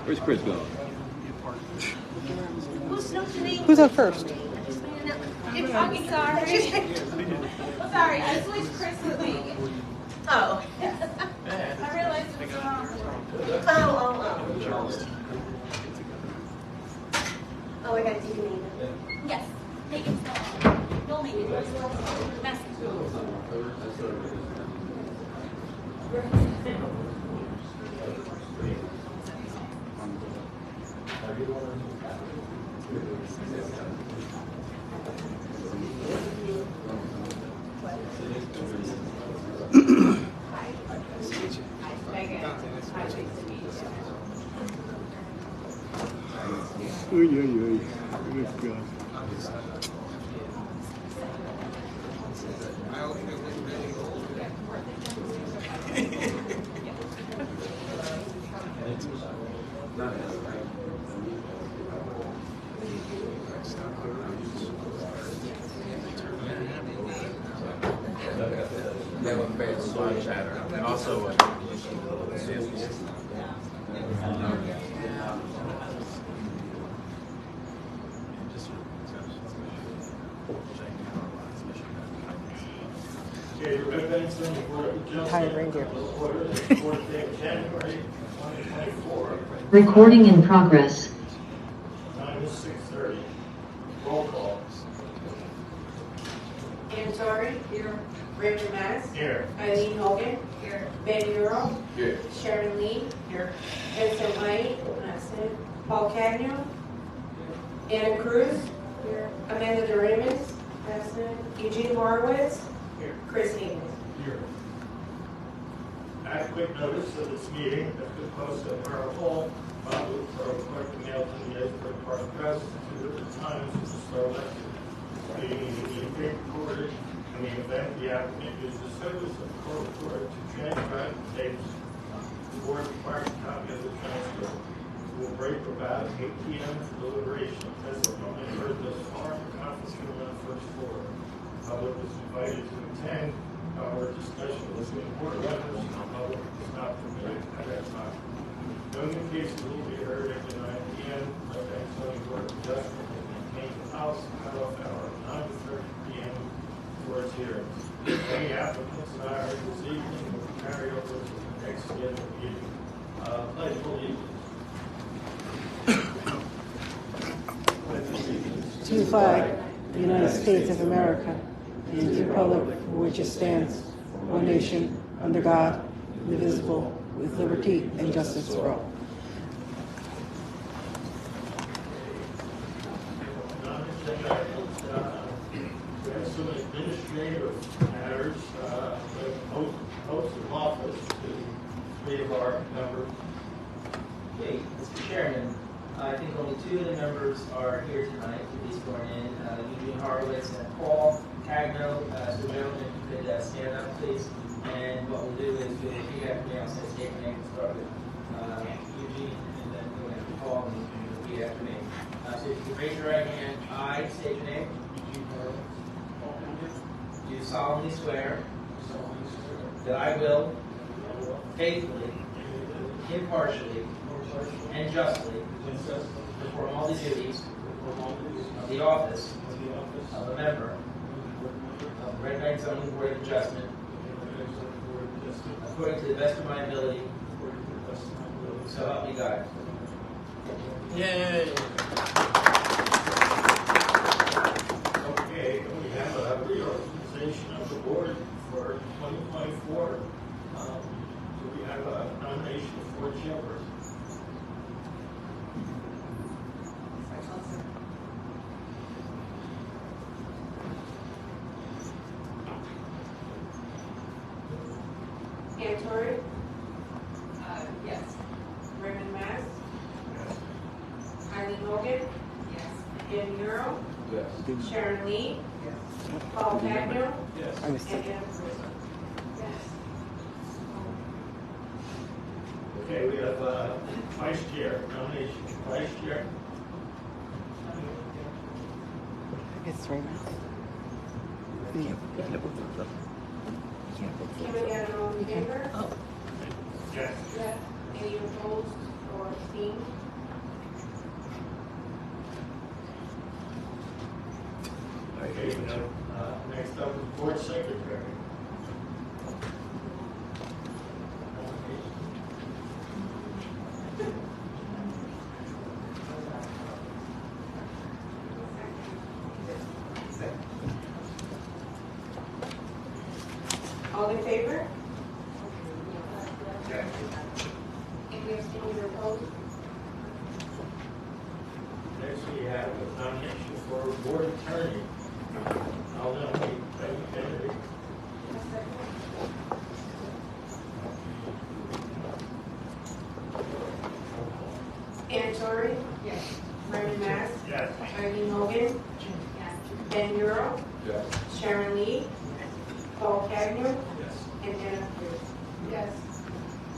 Where's Chris going? Who's up first? I'm sorry. Sorry, I switched Chris with me. Oh. I realized it was wrong. Oh, I gotta take a name. Yes. Make it small. You'll make it messy. And also, Tired reindeer. Recording in progress. Time is 6:30. Roll call. Antori. Here. Raymond Mass. Here. Eileen Hogan. Here. Ben Euro. Here. Sharon Lee. Here. Vincent White. Absent. Paul Cagnon. Anna Cruz. Here. Amanda Doremus. Absent. Eugene Horowitz. Here. Chris Higgins. Here. Adequate notice of this meeting has been posted at Borough Hall, followed for clerk and mailed to the Edinburgh Park Press, two different times, which is so elected. This meeting is being recorded, and the event the applicant uses the service of the court reporter to transcribe the tapes. The board requires a copy of the transcript. We will break for about 8 p.m. for deliberation. Testimony heard thus far in the conference room on the first floor. Public is invited to attend. Our discussion with the board members, public is not permitted at that time. No new cases will be heard after 9 p.m. Left zoning board of adjustment will maintain the house cutoff hour of 9 to 30 p.m. for its hearings. Any applicants not heard this evening will carry over to the next scheduled meeting. Pledge allegiance. To the flag, the United States of America, and to the republic for which it stands, one nation, under God, indivisible, with liberty and justice for all. We have some administrative matters, oaths of office to 3 of our members. Okay, Mr. Chairman, I think only 2 of the members are here tonight to be sworn in, Eugene Horowitz and Paul Cagno. So gentlemen, if you could stand up, please. And what we'll do is we'll repeat after me. I'll say state your name to start with Eugene, and then go into Paul, and you can repeat after me. So if you can raise your right hand, I state your name. Eugene Horowitz. Do solemnly swear that I will faithfully, impartially, and justly perform all the duties of the office of a member of the Red Bank Zoning Board of Adjustment according to the best of my ability, so help me God. Yay! Okay, we have a reorganization of the board for 2024. So we have a nomination for chairperson. Antori. Yes. Raymond Mass. Yes. Eileen Hogan. Yes. Ben Euro. yes. Sharon Lee. Paul Cagnon. Yes. I was And Anna Cruz. Okay, we have vice chair, nomination, vice chair. It's right now. can't Can we get an all in favor? Yes. Yes. Any opposed or abstained? Okay, next up is board secretary. All in favor? Yes. Any abstained or opposed? Next, we have a nomination for board attorney. I'll nominate Betty Kennedy. Ann Torrey? Yes. Raymond Mass? Yes. Eileen Hogan? Ben Euro? Yes. Sharon Lee? Paul Cagnon? Yes. And Anna Cruz? Yes.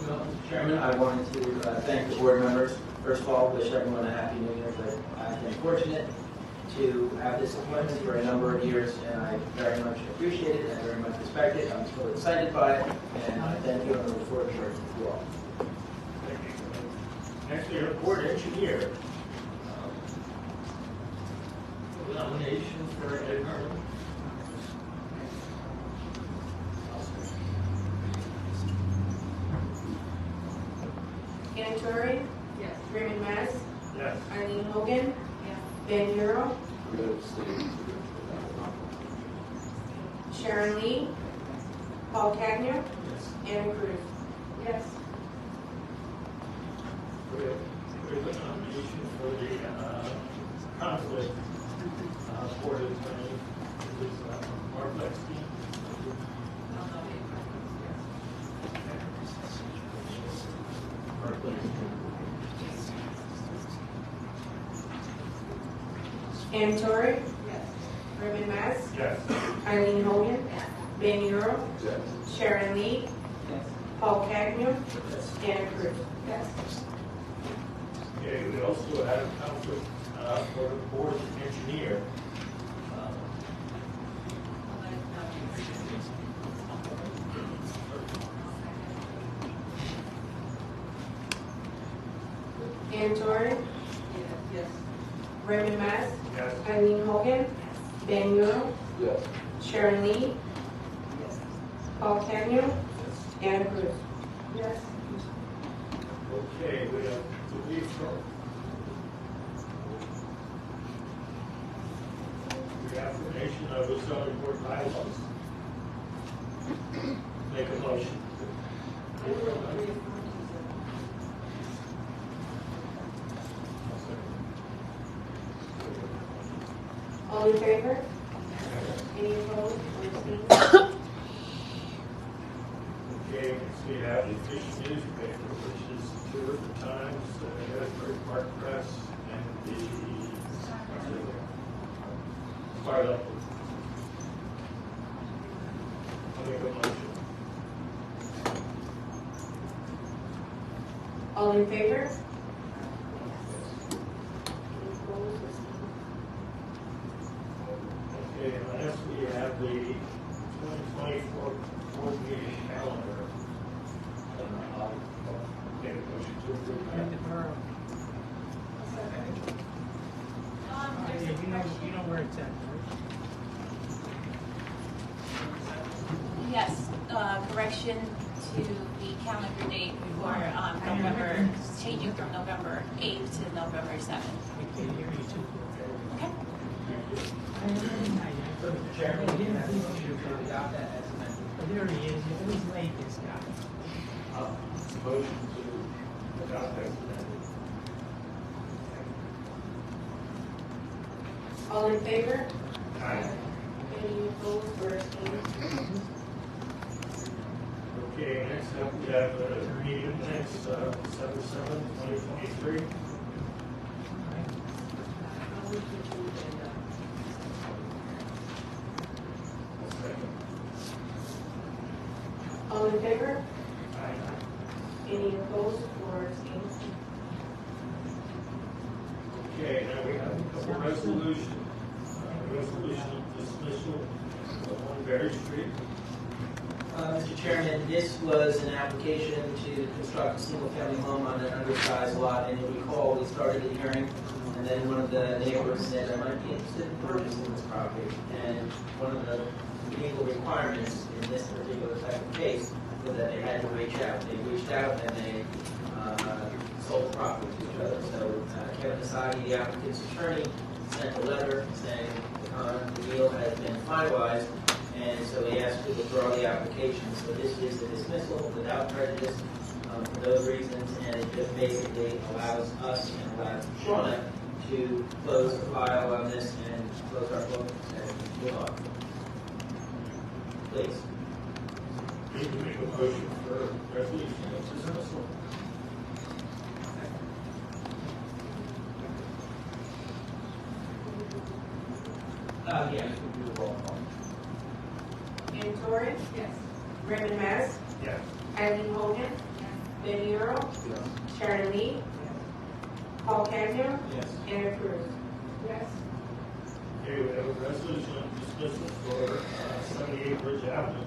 Well, Mr. Chairman, I wanted to thank the board members. First of all, wish everyone a happy new year. But I've been fortunate to have this appointment for a number of years, and I very much appreciate it and very much respect it. I'm still excited by it, and I thank you and look forward to working with you all. Thank you. Next, we have board engineer. Nomination for Ed Harmon. Ann Torrey? Yes. Raymond Mass? Yes. Eileen Hogan? Yes. Ben Euro? Sharon Lee? Paul Cagnon? Yes. Anna Cruz? Yes. We have a nomination for the conflict board attorney. This is Mark Lexstein. Ann Torrey? Yes. Raymond Mass? Yes. Eileen Hogan? Yes. Ben Euro? Yes. Sharon Lee? Yes. Paul Cagnon? Anna Cruz? Yes. Okay, we also have a conflict for the board engineer. Ann Torrey? Yes. Raymond Mass? Yes. Eileen Hogan? Ben Euro? Yes. Sharon Lee? Paul Cagnon? Anna Cruz? Yes. Okay, we have the lead from. The affirmation of the zoning board bylaws. Make a motion. All in favor? Any opposed or abstained? Okay, next we have the official newspaper, which is two at the Times, Asbury Park Press, and the Scarlet. I'll make a motion. All in favor? Any opposed or abstained? Okay, and last we have the 2024 board meeting calendar. I'll make a motion to approve that. You know where it's at, right? Yes, correction to the calendar date for November, changing from November 8th to November 7th. I can't hear you too. Okay. So, Mr. Chairman, we didn't have a motion to adopt that as amended. But there he is, he's always late, this guy. Motion to adopt as amended. All in favor? Aye. Any opposed or abstained? Okay, next up we have the meeting minutes, 7/7/2023. All in favor? Aye. Any opposed or abstained? Okay, now we have a couple resolutions. Resolution of dismissal of 1 Berry Street. Mr. Chairman, this was an application to construct a single-family home on an undersized lot, and you'll recall, we started the hearing, and then one of the neighbors said, I might be interested in purchasing this property. And one of the legal requirements in this particular type of case was that they had to reach out. They reached out and they sold the property to each other. So Kevin Asagi, the applicant's attorney, sent a letter saying the deal has been finalized, and so he asked to withdraw the application. So this is a dismissal without prejudice for those reasons, and it just basically allows us and allows Shauna to close the file on this and close our book and move on. Please. Need to make a motion for resolution of dismissal. Yeah, we do a roll call. Ann Torres? Yes. Raymond Mass? Yes. Eileen Hogan? Ben Euro? Sharon Lee? Paul Cagnon? Yes. Anna Cruz? Yes. Okay, we have a resolution of dismissal for 78 Bridge Avenue.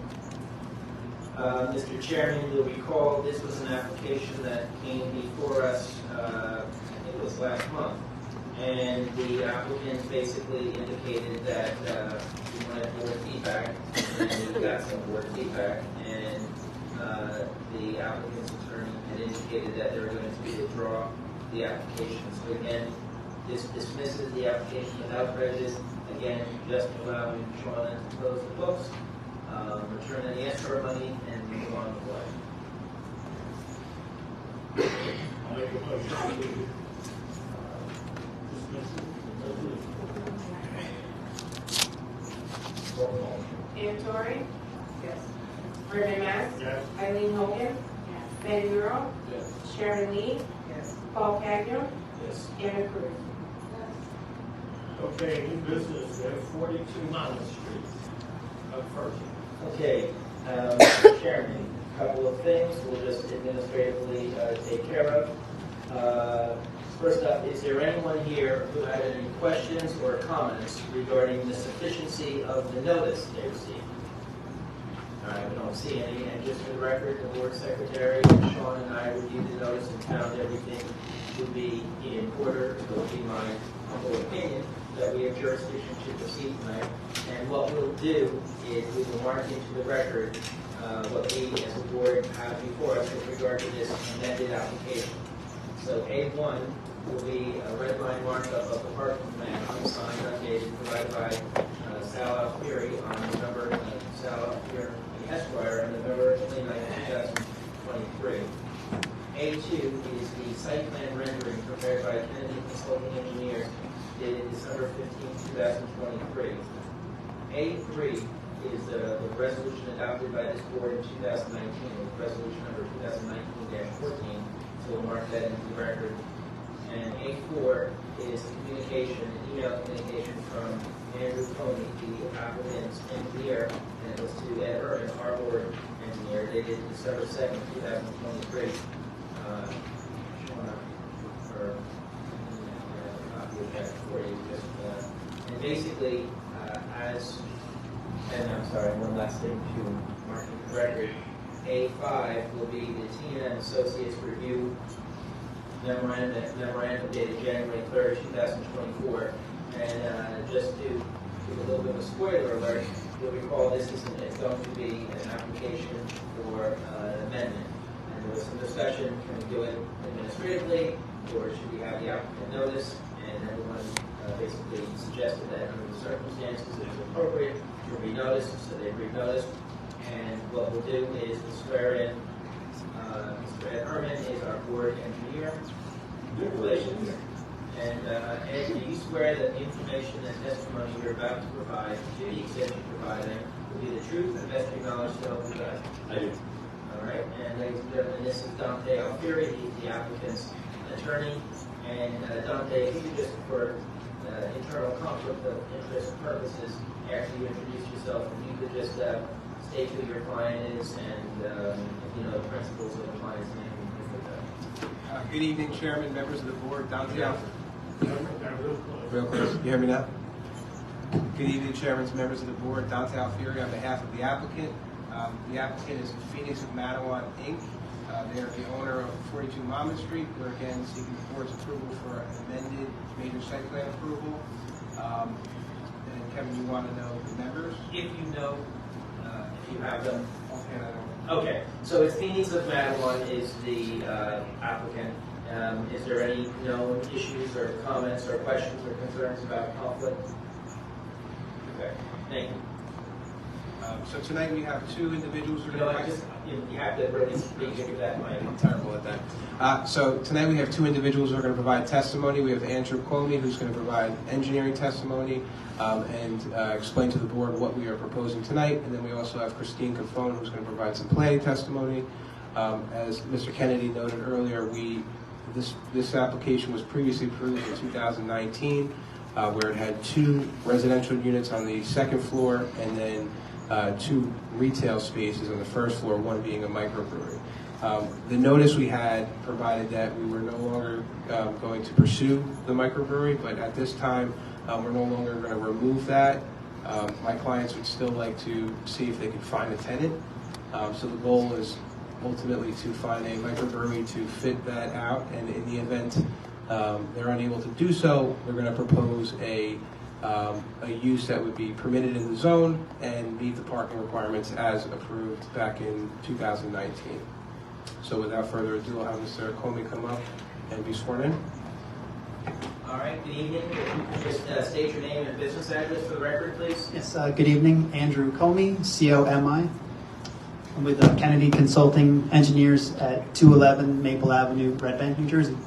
Mr. Chairman, you'll recall this was an application that came before us, I think it was last month. And the applicant basically indicated that we wanted board feedback, and we got some board feedback. And the applicant's attorney had indicated that they were going to withdraw the application. So again, this dismisses the application without prejudice. Again, just allowing Shauna to close the books, return any escrow money, and move on with life. I'll make a motion to dismiss the resolution. Roll call. Ann Torres? Yes. Raymond Mass? Yes. Eileen Hogan? Ben Euro? Yes. Sharon Lee? Yes. Paul Cagnon? Yes. Anna Cruz? Okay, new business, we have 42 Monmouth Street. First. Okay, Mr. Chairman, a couple of things we'll just administratively take care of. First up, is there anyone here who had any questions or comments regarding the sufficiency of the notice they received? All right, we don't see any, and just for the record, the board secretary, Sean, and I reviewed the notice and found everything to be in order. So it would be my humble opinion that we have jurisdiction to proceed tonight. And what we'll do is we will mark into the record what we as a board have before us with regard to this amended application. So A1 will be a red line markup of the parking plan unsigned, undated, provided by Sal Alfieri on November, Sal Alfieri Esquire on November 29, 2023. A2 is the site plan rendering prepared by Kennedy Consulting Engineers dated December 15, 2023. A3 is the resolution adopted by this board in 2019, resolution number 2019-14, so we'll mark that into the record. And A4 is the communication, email communication from Andrew Coney, the applicant's engineer, and it was to Ed Urban, our board engineer, dated December 2nd, 2023. For copy of that for you. And basically, and I'm sorry, one last thing to mark in the record. A5 will be the T&M Associates Review memorandum dated January 3rd, 2024. And just to give a little bit of a spoiler alert, you'll recall this is going to be an application for an amendment. And there was some discussion, can we do it administratively, or should we have the applicant notice? And everyone basically suggested that under the circumstances it is appropriate to renotice, so they renoticed. And what we'll do is we'll swear in Mr. Ed Herman is our board engineer. Good relations. And Ed, do you swear that the information and testimony you're about to provide, to the extent you're providing, will be the truth and best of your knowledge to help you God? I do. All right, and ladies and gentlemen, this is Dante Alfieri, he's the applicant's attorney. And Dante, if you could just, for internal conflict of interest purposes, after you introduce yourself, if you could just state who your client is and if you know the principles of the client's name. Good evening, Chairman, members of the board. Dante Alfieri. Real close. Real close. You hear me now? Good evening, Chairman, members of the board. Dante Alfieri on behalf of the applicant. The applicant is Phoenix of Manawan, Inc. They are the owner of 42 Monmouth Street. We're again seeking the board's approval for an amended major site plan approval. And Kevin, you want to know the members? If you know, if you have them. Offhand, I don't. Okay, so it's Phoenix of Manawan is the applicant. Is there any known issues or comments or questions or concerns about conflict? Okay, thank you. So tonight we have two individuals who are You know, going I to... just, you have to really speak into that mic. I'm terrible at that. So tonight we have two individuals who are going to provide testimony. We have Andrew Comey, who's going to provide engineering testimony and explain to the board what we are proposing tonight. And then we also have Christine Cafone, who's going to provide some planning testimony. As Mr. Kennedy noted earlier, this application was previously approved in 2019, where it had 2 residential units on the second floor and then 2 retail spaces on the first floor, one being a microbrewery. The notice we had provided that we were no longer going to pursue the microbrewery, but at this time, we're no longer going to remove that. My clients would still like to see if they could find a tenant. So the goal is ultimately to find a microbrewery to fit that out, and in the event they're unable to do so, we're going to propose a use that would be permitted in the zone and meet the parking requirements as approved back in 2019. So without further ado, I'll have Mr. Comey come up and be sworn in. All right, good evening. If you could just state your name and business address for the record, please. Yes, good evening. Andrew Comey, C-O-M-I. I'm with Kennedy Consulting Engineers at 211 Maple Avenue, Red Bank, New Jersey.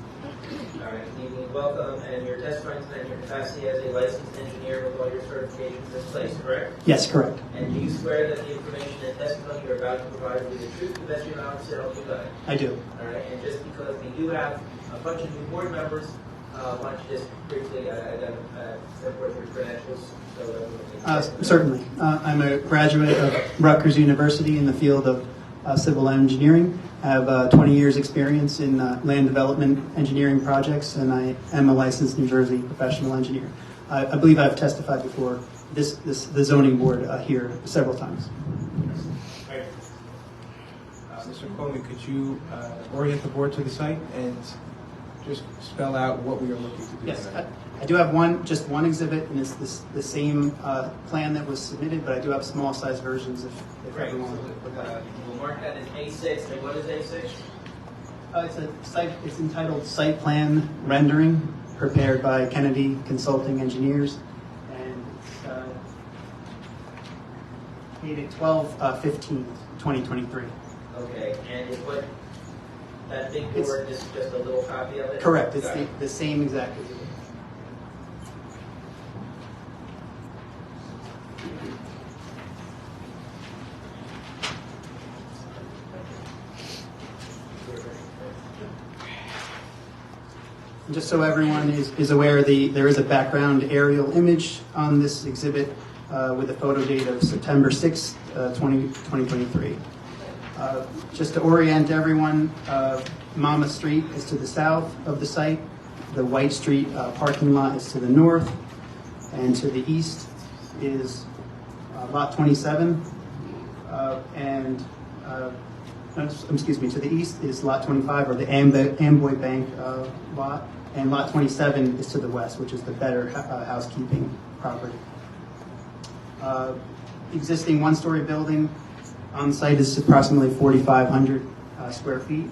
All right, good evening, welcome, and your testimony tonight in your capacity as a licensed engineer with all your certifications in place, correct? Yes, correct. And do you swear that the information and testimony you're about to provide will be the truth, the best of your knowledge, so help you God? I do. All right, and just because we do have a bunch of new board members, why don't you just briefly set forth your credentials? Certainly. I'm a graduate of Rutgers University in the field of civil engineering. I have 20 years experience in land development engineering projects, and I am a licensed New Jersey professional engineer. I believe I've testified before the zoning board here several times. Thank you. Mr. Comey, could you orient the board to the site and just spell out what we are looking to do Yes, tonight? I do have just one exhibit, and it's the same plan that was submitted, but I do have small size versions if Right, everyone. we'll mark that as A6, and what is A6? It's entitled Site Plan Rendering, prepared by Kennedy Consulting Engineers, and it's dated 12/15/2023. Okay, and is what, that big It's- board is just a little copy of it? Correct, it's Got it. the same exact exhibit. Just so everyone is aware, there is a background aerial image on this exhibit with a photo date of September 6th, 2023. Just to orient everyone, Monmouth Street is to the south of the site. The White Street parking lot is to the north. And to the east is Lot 27. To the east is Lot 25, or the Amboy Bank lot. And Lot 27 is to the west, which is the Better Housekeeping property. Existing one-story building on site is approximately 4,500 square feet.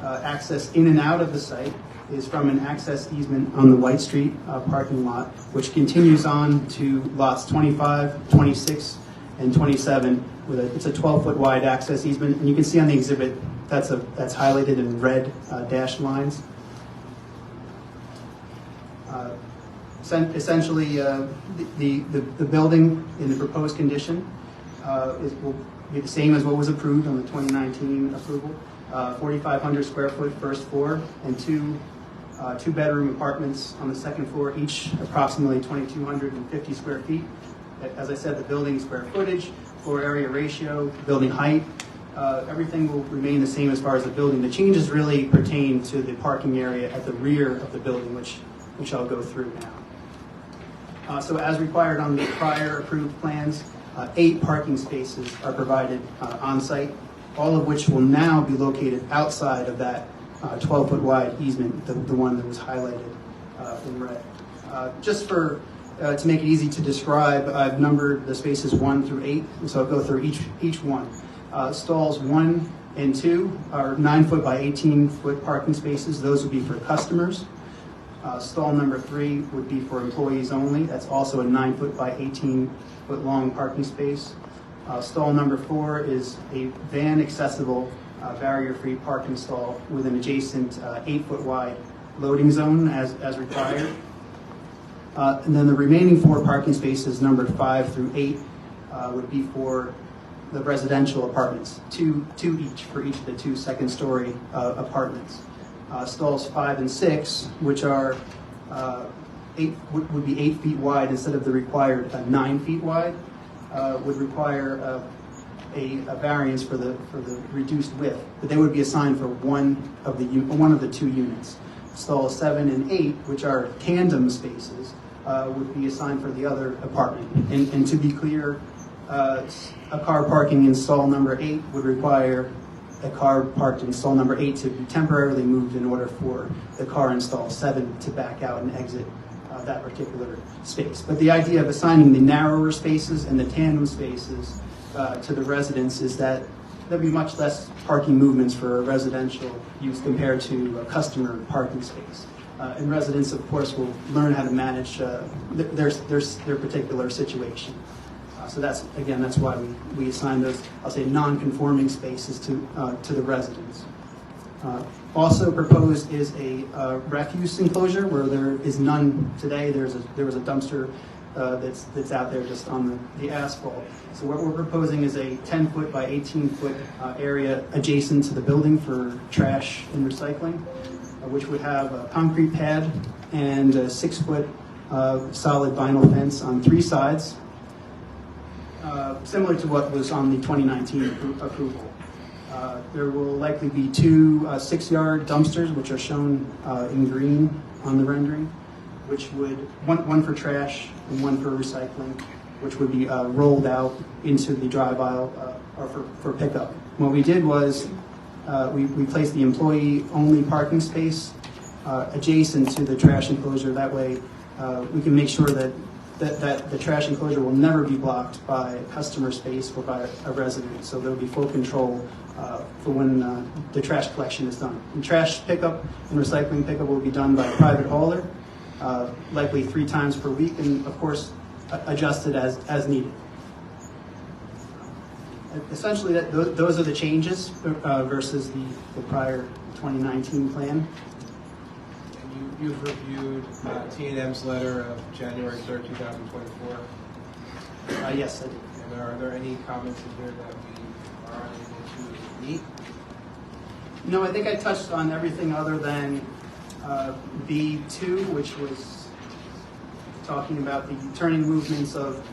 Access in and out of the site is from an access easement on the White Street parking lot, which continues on to lots 25, 26, and 27. It's a 12-foot wide access easement, and you can see on the exhibit that's highlighted in red dashed lines. Essentially, the building in the proposed condition will be the same as what was approved on the 2019 approval. 4,500 square foot first floor, and two bedroom apartments on the second floor, each approximately 2,250 square feet. As I said, the building square footage, floor area ratio, building height, everything will remain the same as far as the building. The changes really pertain to the parking area at the rear of the building, which I'll go through now. So as required on the prior approved plans, 8 parking spaces are provided on-site, all of which will now be located outside of that 12-foot wide easement, the one that was highlighted in red. Just for to make it easy to describe, I've numbered the spaces 1 through 8, so I'll go through each one. Stalls 1 and 2 are 9-foot by 18-foot parking spaces. Those would be for customers. Stall number 3 would be for employees only. That's also a 9-foot by 18-foot long parking space. Stall number 4 is a van accessible barrier-free parking stall with an adjacent 8-foot wide loading zone as required. And then the remaining 4 parking spaces, numbered 5 through 8, would be for the residential apartments, two each for each of the 2 second-story apartments. Stalls 5 and 6, which are would be 8 feet wide instead of the required 9 feet wide, would require a variance for the reduced width, but they would be assigned for one of the 2 units. Stalls 7 and 8, which are tandem spaces, would be assigned for the other apartment. And to be clear, a car parking in stall number 8 would require a car parked in stall number 8 to be temporarily moved in order for the car in stall 7 to back out and exit that particular space. But the idea of assigning the narrower spaces and the tandem spaces to the residents is that there'll be much less parking movements for residential use compared to a customer parking space. And residents, of course, will learn how to manage their particular situation. So that's why we assign those, I'll say, non-conforming spaces to the residents. Also proposed is a refuse enclosure where there is none today. There was a dumpster that's out there just on the asphalt. So what we're proposing is a 10-foot by 18-foot area adjacent to the building for trash and recycling, which would have a concrete pad and a 6-foot solid vinyl fence on 3 sides, similar to what was on the 2019 approval. There will likely be 2 6-yard dumpsters, which are shown in green on the rendering, which would, one for trash and one for recycling, which would be rolled out into the drive aisle or for pickup. What we did was we placed the employee-only parking space adjacent to the trash enclosure. That way we can make sure that the trash enclosure will never be blocked by a customer space or by a resident. So there will be full control for when the trash collection is done. And trash pickup and recycling pickup will be done by a private hauler, likely 3 times per week, and of course adjusted as needed. Essentially, those are the changes versus the prior 2019 plan. You've reviewed T&M's letter of January 3rd, 2024. Yes, I did. And are there any comments in here that we are unable to meet? No, I think I touched on everything other than B2, which was talking about the turning movements of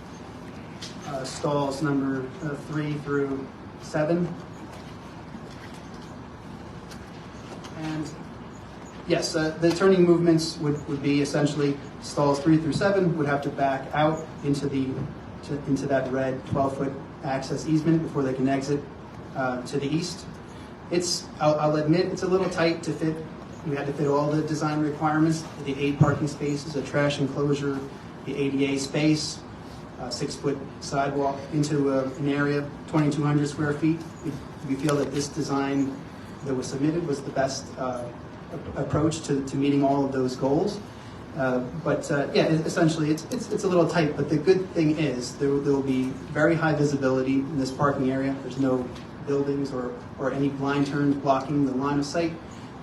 stalls number 3 through 7. And yes, the turning movements would be essentially stalls 3 through 7 would have to back out into that red 12-foot access easement before they can exit to the east. I'll admit it's a little tight to fit. We had to fit all the design requirements: the 8 parking spaces, a trash enclosure, the ADA space, 6-foot sidewalk into an area 2,200 square feet. We feel that this design that was submitted was the best approach to meeting all of those goals. Essentially it's a little tight, but the good thing is there will be very high visibility in this parking area. There's no buildings or any blind turns blocking the line of sight,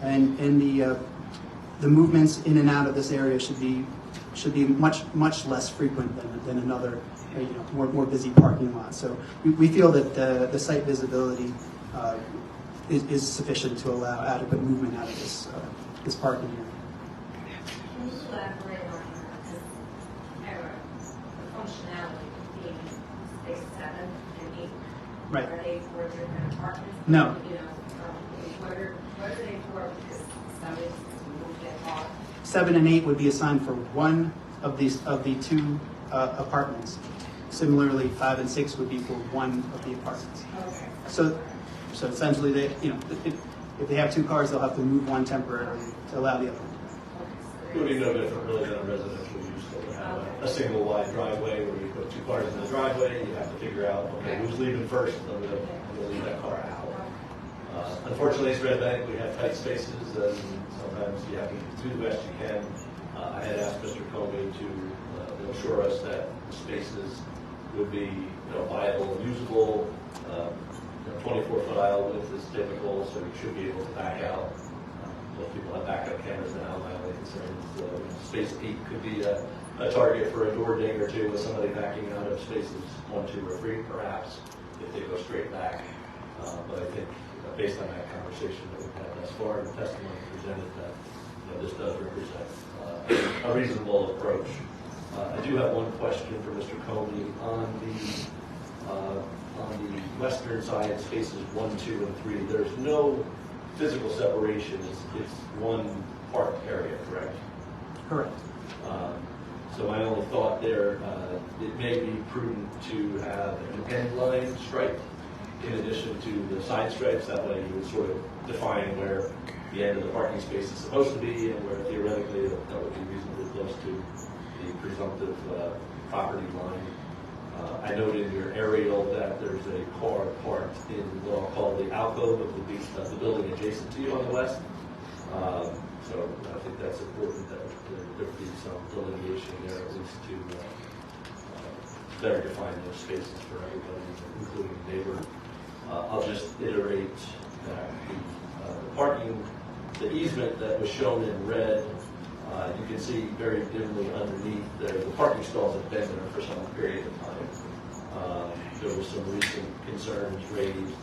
and the movements in and out of this area should be much less frequent than another more busy parking lot. So we feel that the site visibility is sufficient to allow adequate movement out of this parking area. Can you elaborate on the functionality being space 7 and 8? Right. Are they for different apartments? No. What are they for? Because some instances we will get off. 7 and 8 would be assigned for one of the 2 apartments. Similarly, 5 and 6 would be for one of the apartments. Okay. So essentially, if they have 2 cars, they'll have to move one temporarily to allow the other one. It would be no different really than a residential use, that would have a single wide driveway where you put 2 cars in the driveway, you have to figure out, okay, who's leaving first, I'm gonna leave that car out. Unfortunately, it's Red Bank, we have tight spaces, and sometimes you have to do the best you can. I had asked Mr. Comey to assure us that the spaces would be viable and usable. 24-foot aisle width is typical, so you should be able to back out. Most people have backup cameras now. My only concern is space 8 could be a target for a door ding or two with somebody backing out of spaces 1, 2, or 3, perhaps, if they go straight back. But I think based on that conversation that we've had thus far and the testimony presented, that this does represent a reasonable approach. I do have one question for Mr. Comey on the western side, spaces 1, 2, and 3. There's no physical separation. It's one parked area, correct? Correct. So my only thought there, it may be prudent to have an end line stripe in addition to the side stripes. That way you would sort of define where the end of the parking space is supposed to be and where theoretically that would be reasonably close to the presumptive property line. I noted in your aerial that there's a car parked in what I'll call the alcove of the building adjacent to you on the west. So I think that's important that there be some delineation there, at least to better define those spaces for everybody, including the neighbor. I'll just iterate that the parking, the easement that was shown in red, you can see very dimly underneath there, the parking stalls have been there for some period of time. There were some recent concerns raised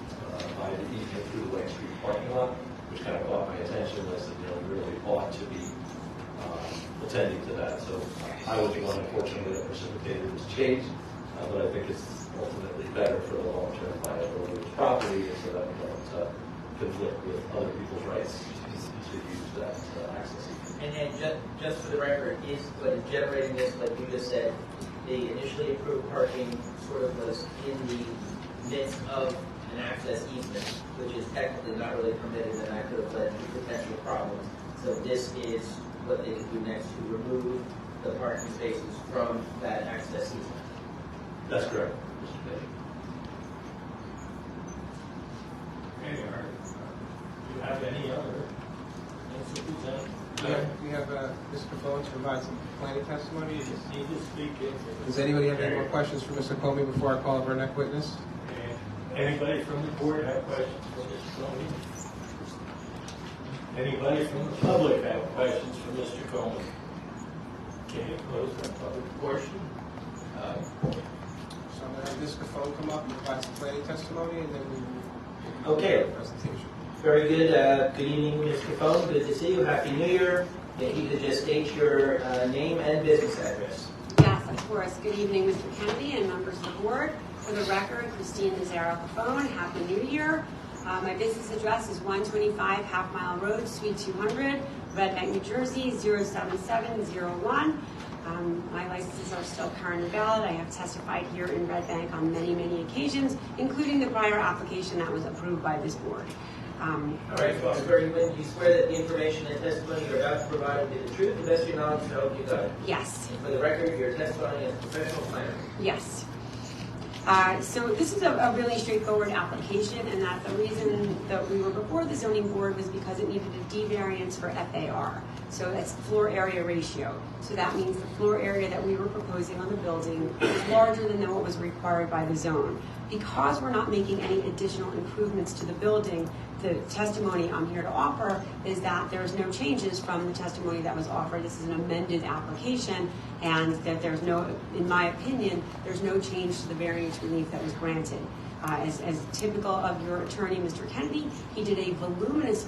by the easement through the Lake Street parking lot, which kind of caught my attention. I said, we really ought to be attending to that. So I was the one, unfortunately, that precipitated this change, but I think it's ultimately better for the long-term viability of the property, and so that we don't conflict with other people's rights to use that access. And then just for the record, is what is generating this, like you just said, the initially approved parking sort of was in the midst of an access easement, which is technically not really permitted, and that could have led to potential problems. So this is what they could do next to remove the parking spaces from that access easement. That's correct, Mr. Page. Okay, all right. Do you have any other things to present? We have Mr. Bowen to provide some planning testimony. You just need to speak into Does anybody have any more questions for Mr. Comey before I call over our next witness? Anybody from the board have questions for Mr. Comey? Anybody from the public have questions for Mr. Comey? Can you close that public portion? So I'm going to have Mr. Phone come up and provide some planning testimony, and then we will Okay. presentation. Very good. Good evening, Mr. Phone. Good to see you. Happy New Year. If you could just state your name and business address. Yes, of course. Good evening, Mr. Kennedy and members of the board. For the record, Christine Nazaro Phone. Happy New Year. My business address is 125 Half Mile Road, Suite 200, Red Bank, New Jersey, 07701. My licenses are still current and valid. I have testified here in Red Bank on many, many occasions, including the prior application that was approved by this board. All right, Mr. Bergman, do you swear that the information and testimony you're about to provide will be the truth, the best of your knowledge, and hope you got it? Yes. And for the record, you're testifying as a professional planner. Yes. So this is a really straightforward application, and that the reason that we were before the zoning board was because it needed a D variance for FAR. So that's floor area ratio. So that means the floor area that we were proposing on the building is larger than what was required by the zone. Because we're not making any additional improvements to the building, the testimony I'm here to offer is that there's no changes from the testimony that was offered. This is an amended application, and that there's no, in my opinion, there's no change to the variance relief that was granted. As typical of your attorney, Mr. Kennedy, he did a voluminous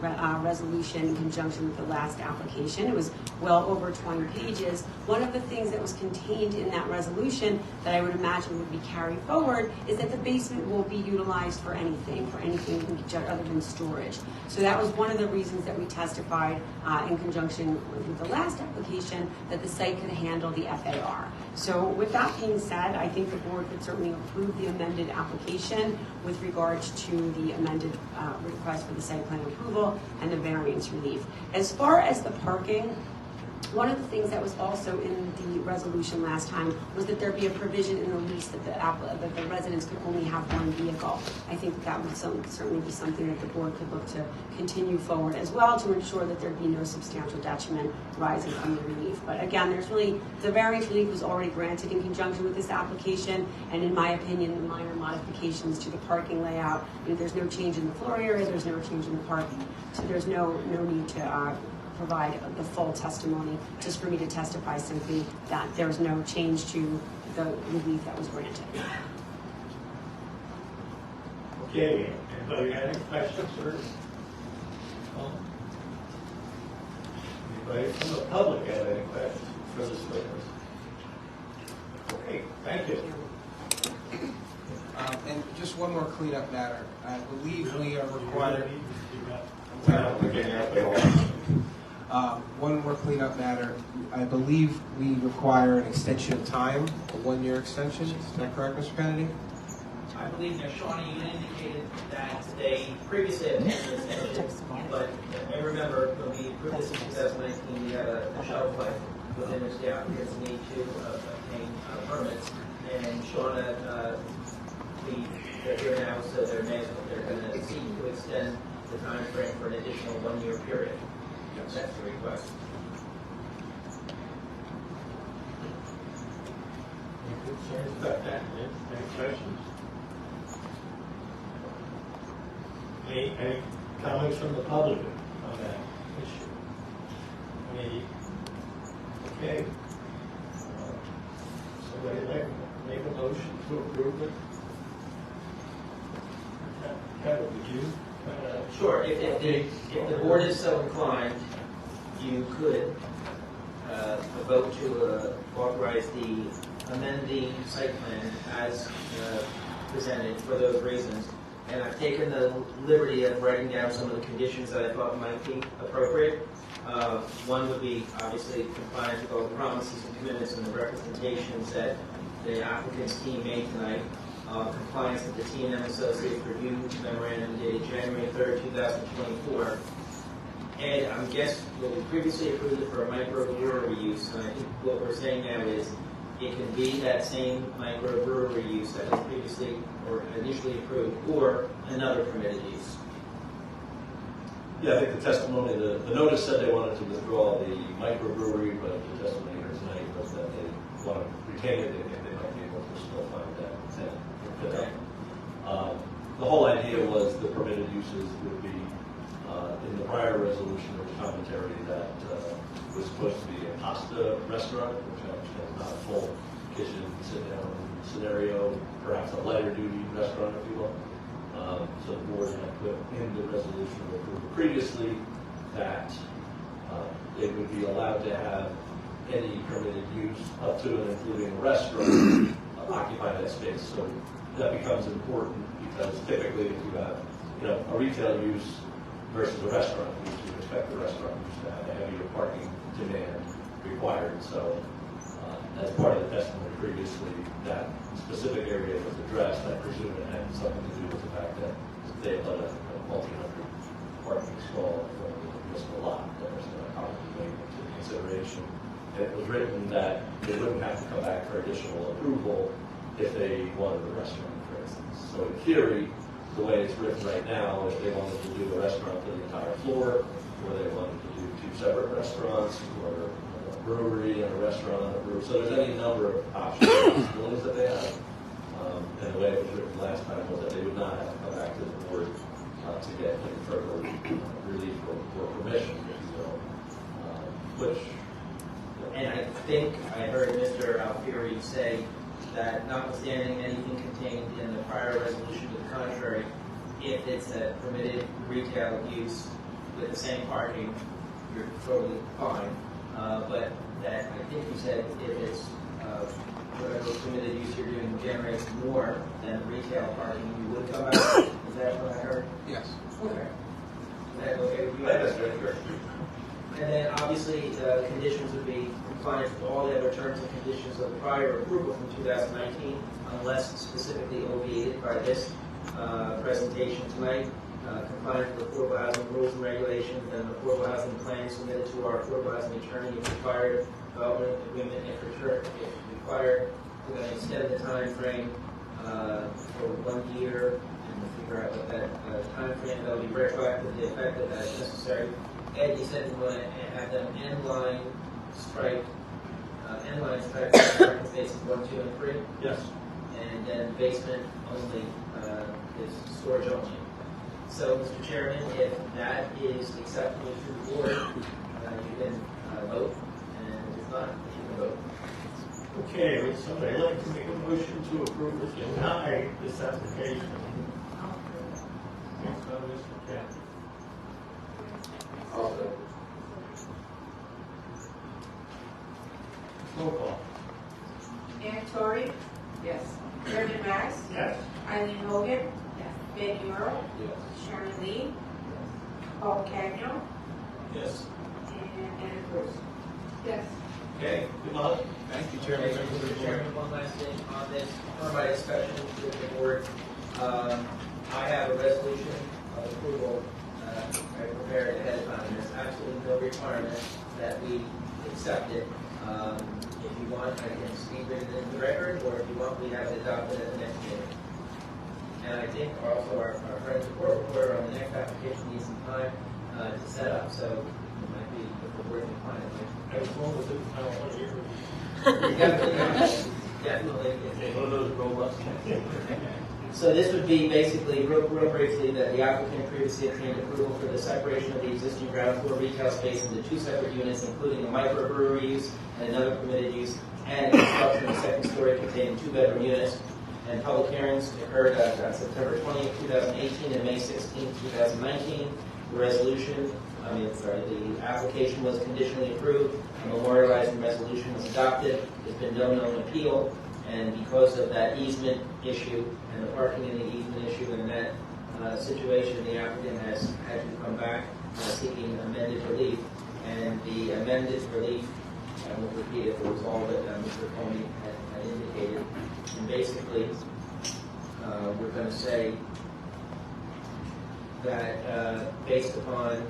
resolution in conjunction with the last application. It was well over 20 pages. One of the things that was contained in that resolution that I would imagine would be carried forward is that the basement will be utilized for anything other than storage. So that was one of the reasons that we testified in conjunction with the last application that the site could handle the FAR. So with that being said, I think the board could certainly approve the amended application with regards to the amended request for the site plan approval and the variance relief. As far as the parking, one of the things that was also in the resolution last time was that there be a provision in the lease that the residents could only have one vehicle. I think that would certainly be something that the board could look to continue forward as well to ensure that there'd be no substantial detriment rising from the relief. But again, the variance relief was already granted in conjunction with this application, and in my opinion, the minor modifications to the parking layout, there's no change in the floor area, there's no change in the parking, so there's no need to provide the full testimony, just for me to testify simply that there was no change to the relief that was granted. Okay, anybody got any questions, sir? Anybody from the public have any questions for this witness? Okay, thank you. And just one more cleanup matter. I believe we are required. We're not looking at the all. One more cleanup matter. I believe we require an extension of time, a 1-year extension. Is that correct, Mr. Kennedy? I believe, Shawnee, you indicated that they previously had taken this extension, but I remember when we approved this in 2019, we had a shelf life within which the applicants need to obtain permits. And Shauna, they're here now, so they're going to seek to extend the time frame for an additional 1-year period. Yes. That's the request. Any concerns about that? Any questions? Any comments from the public on that issue? Okay. Somebody make a motion to approve it? Kevin, would you? Sure. If the board is so inclined, you could vote to authorize amend the site plan as presented for those reasons. And I've taken the liberty of writing down some of the conditions that I thought might be appropriate. One would be obviously compliance with all the promises and commitments and the representations that the applicant's team made tonight. Compliance with the T&M Associates Review Memorandum dated January 3rd, 2024. And I guess what we previously approved it for a microbrewery use, and I think what we're saying now is it can be that same microbrewery use that was previously or initially approved, or another permitted use. Yeah, I think the testimony, the notice said they wanted to withdraw the microbrewery, but the testimony here tonight was that they want to retain it. They think they might be able to still find that intent. Okay. The whole idea was the permitted uses would be in the prior resolution or commentary that was supposed to be a pasta restaurant, which I understand is not a full kitchen sit-down scenario, perhaps a lighter duty restaurant, if you will. So the board had put in the resolution approved previously that they would be allowed to have any permitted use up to and including a restaurant occupy that space. So that becomes important because typically if you have a retail use versus a restaurant use, you expect the restaurant use to have a heavier parking demand required. So as part of the testimony previously, that specific area was addressed. I presume it had something to do with the fact that they had let a multi-hundred parking stall from the municipal lot there, so that probably made into consideration. And it was written that they wouldn't have to come back for additional approval if they wanted a restaurant, for instance. So in theory, the way it's written right now, if they wanted to do a restaurant for the entire floor, or they wanted to do 2 separate restaurants, or a brewery and a restaurant, so there's any number of options that they have. And the way it was written last time was that they would not have to come back to the board to get any further relief or permission, if you will. And I think I heard Mr. Alfieri say that notwithstanding anything contained in the prior resolution to the contrary, if it's a permitted retail use with the same parking, you're totally fine. But that, I think you said if it's, whatever permitted use you're doing generates more than retail parking, you would come out. Is that what I heard? Yes. Okay. Is that okay with you? That's very good. And then obviously, the conditions would be compliant with all the other terms and conditions of the prior approval from 2019, unless specifically obviated by this presentation tonight. Compliant with affordable housing rules and regulations and the affordable housing plan submitted to our affordable housing attorney if required, development agreement if required. We're going to extend the time frame for 1 year, and we'll figure out what that time frame that will be retroactively effective as necessary. Ed, you said you want to have them end-line strike parking spaces 1, 2, and 3, Yes. and then basement only is storage only. So, Mr. Chairman, if that is acceptable to the board, you can vote, and if not, you can vote. Okay, would somebody like to make a motion to approve or deny this application? Thanks, Mr. Captain. Roll call. Ann Torrey? Yes. Brendan Max? Yes. Eileen Hogan? Yes. Ben Earl? Yes. Sharon Lee? Paul Cagnon? Yes. And Anna Cruz? Yes. Okay, good luck. Thank you, Chairman. Okay, Members of the Mr. board. Chairman, one last thing on this, for my discussion with the board. I have a resolution of approval I prepared ahead of time. There's absolutely no requirement that we accept it. If you want, I can speak it in the record, or if you want, we have it adopted at the next meeting. And I think also our friends at Board Reporter on the next application needs some time to set up, so it might be if the board can find it. As long as it's not 1 year. Definitely. One of those roll-ups. So this would be basically, real briefly, that the applicant previously obtained approval for the separation of the existing ground floor retail space into 2 separate units, including a microbrewery use and another permitted use, and construction of a second story containing 2-bedroom units. And public hearings occurred on September 20th, 2018 and May 16th, 2019. The application was conditionally approved, a memorializing resolution was adopted, there's been no known appeal, and because of that easement issue and the parking in the easement issue and that situation, the applicant has had to come back seeking amended relief, and the amended relief, I won't repeat it, was all that Mr. Comey had indicated, and basically, we're going to say that based upon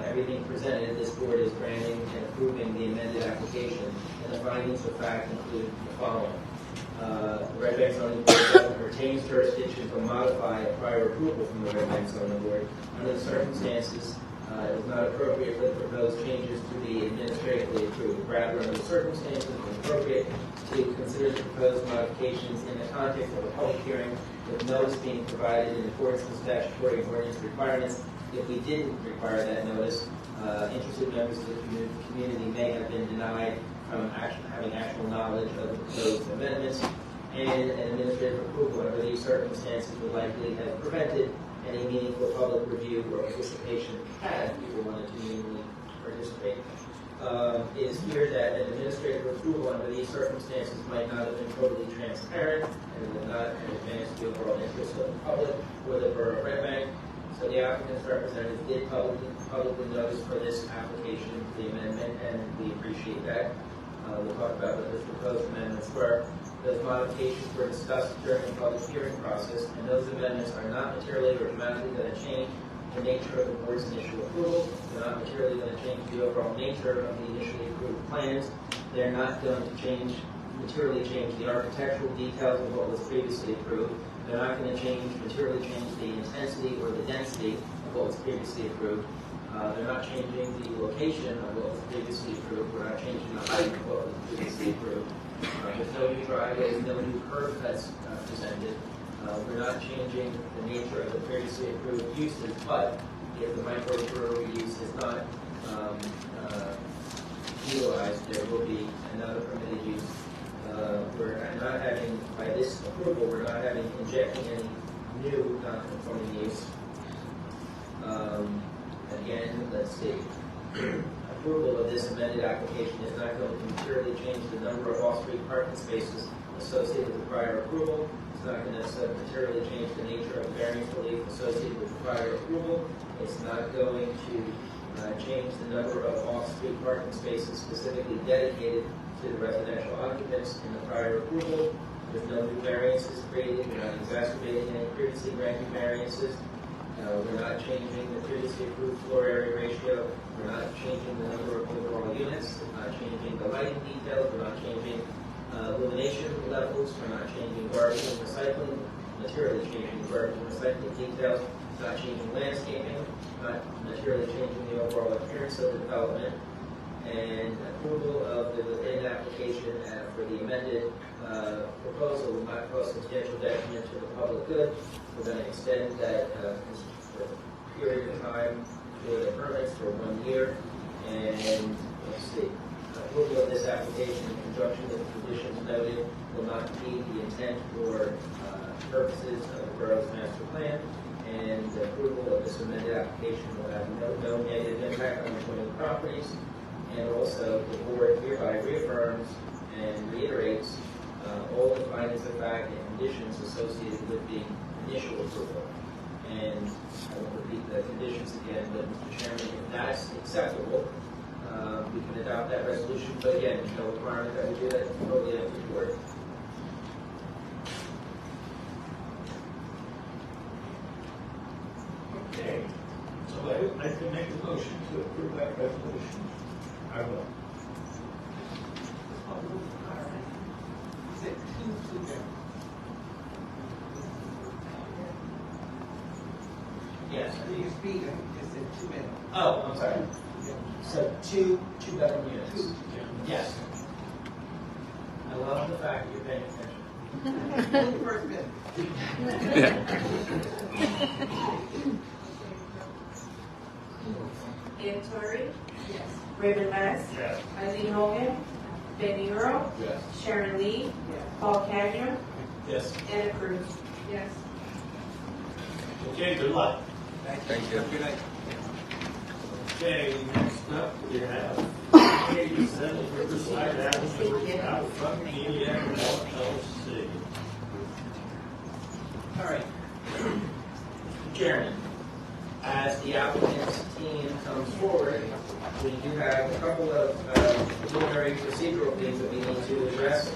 everything presented, this board is granting and approving the amended application, and the findings of fact include the following. The Red Bank Zoning Board retains jurisdiction to modify a prior approval from the Red Bank Zoning Board. Under the circumstances, it was not appropriate for the proposed changes to be administratively approved. Rather, under the circumstances, it was appropriate to consider the proposed modifications in the context of a public hearing with notice being provided in accordance with statutory and ordinance requirements. If we didn't require that notice, interested members of the community may have been denied from having actual knowledge of the proposed amendments, and an administrative approval under these circumstances would likely have prevented any meaningful public review or participation had people wanted to meaningfully participate. It is clear that an administrative approval under these circumstances might not have been totally transparent and would not have advanced the overall interest of the public or the Borough of Red Bank. So the applicant's representative did publicly notice for this application the amendment, and we appreciate that. We'll talk about what those proposed amendments were. Those modifications were discussed during the public hearing process, and those amendments are not materially or dramatically going to change the nature of the board's initial approval. They're not materially going to change the overall nature of the initially approved plans. They're not going to materially change the architectural details of what was previously approved. They're not going to materially change the intensity or the density of what was previously approved. They're not changing the location of what was previously approved. We're not changing the height of what was previously approved. There's no new driveways, no new curb cuts presented. We're not changing the nature of the previously approved uses, but if the microbrewery use is not utilized, there will be another permitted use. We're not having, by this approval, we're not injecting any new non-conforming use. Again, let's see. Approval of this amended application is not going to materially change the number of off-street parking spaces associated with the prior approval. It's not going to materially change the nature of variance relief associated with the prior approval. It's not going to change the number of off-street parking spaces specifically dedicated to the residential occupants in the prior approval. There's no new variances created. We're not exacerbating any previously granted variances. We're not changing the previously approved floor area ratio. We're not changing the number of overall units. We're not changing the lighting details. We're not changing illumination levels. We're not changing garbage and recycling, materially changing garbage and recycling details. Not changing landscaping. Not materially changing the overall appearance of the development. And approval of the within application for the amended proposal will not cause substantial detriment to the public good. We're going to extend that period of time for the permits for 1 year. And let's see, approval of this application in conjunction with the conditions noted will not impede the intent or purposes of the borough's master plan. And approval of this amended application will have no negative impact on adjoining properties. And also, the board hereby reaffirms and reiterates all the findings of fact and conditions associated with the initial approval. And I won't repeat the conditions again, but Mr. Chairman, if that's acceptable, we can adopt that resolution. But again, there's no requirement that we do that. It's totally up to the board. Okay, so I can make a motion to approve that resolution. I will. Is it two together? Yes. You speak, I just said 2 minutes. Oh, I'm sorry. So two bedroom units. Yes. I love the fact that you're paying attention. Who's first bit? Ann Torrey, Yes. Raymond Mass, Yes. Eileen Hogan, Benny Earl, Yes. Sharon Lee, Yes. Paul Cagnon, Yes. Anna Cruz. Yes. Okay, good luck. Thank you. Good night. Okay, next up, we have 87 Riverside Avenue, Outfront Media LLC. All right. Mr. Chairman, as the applicant's team comes forward, we do have a couple of preliminary procedural things that we need to address.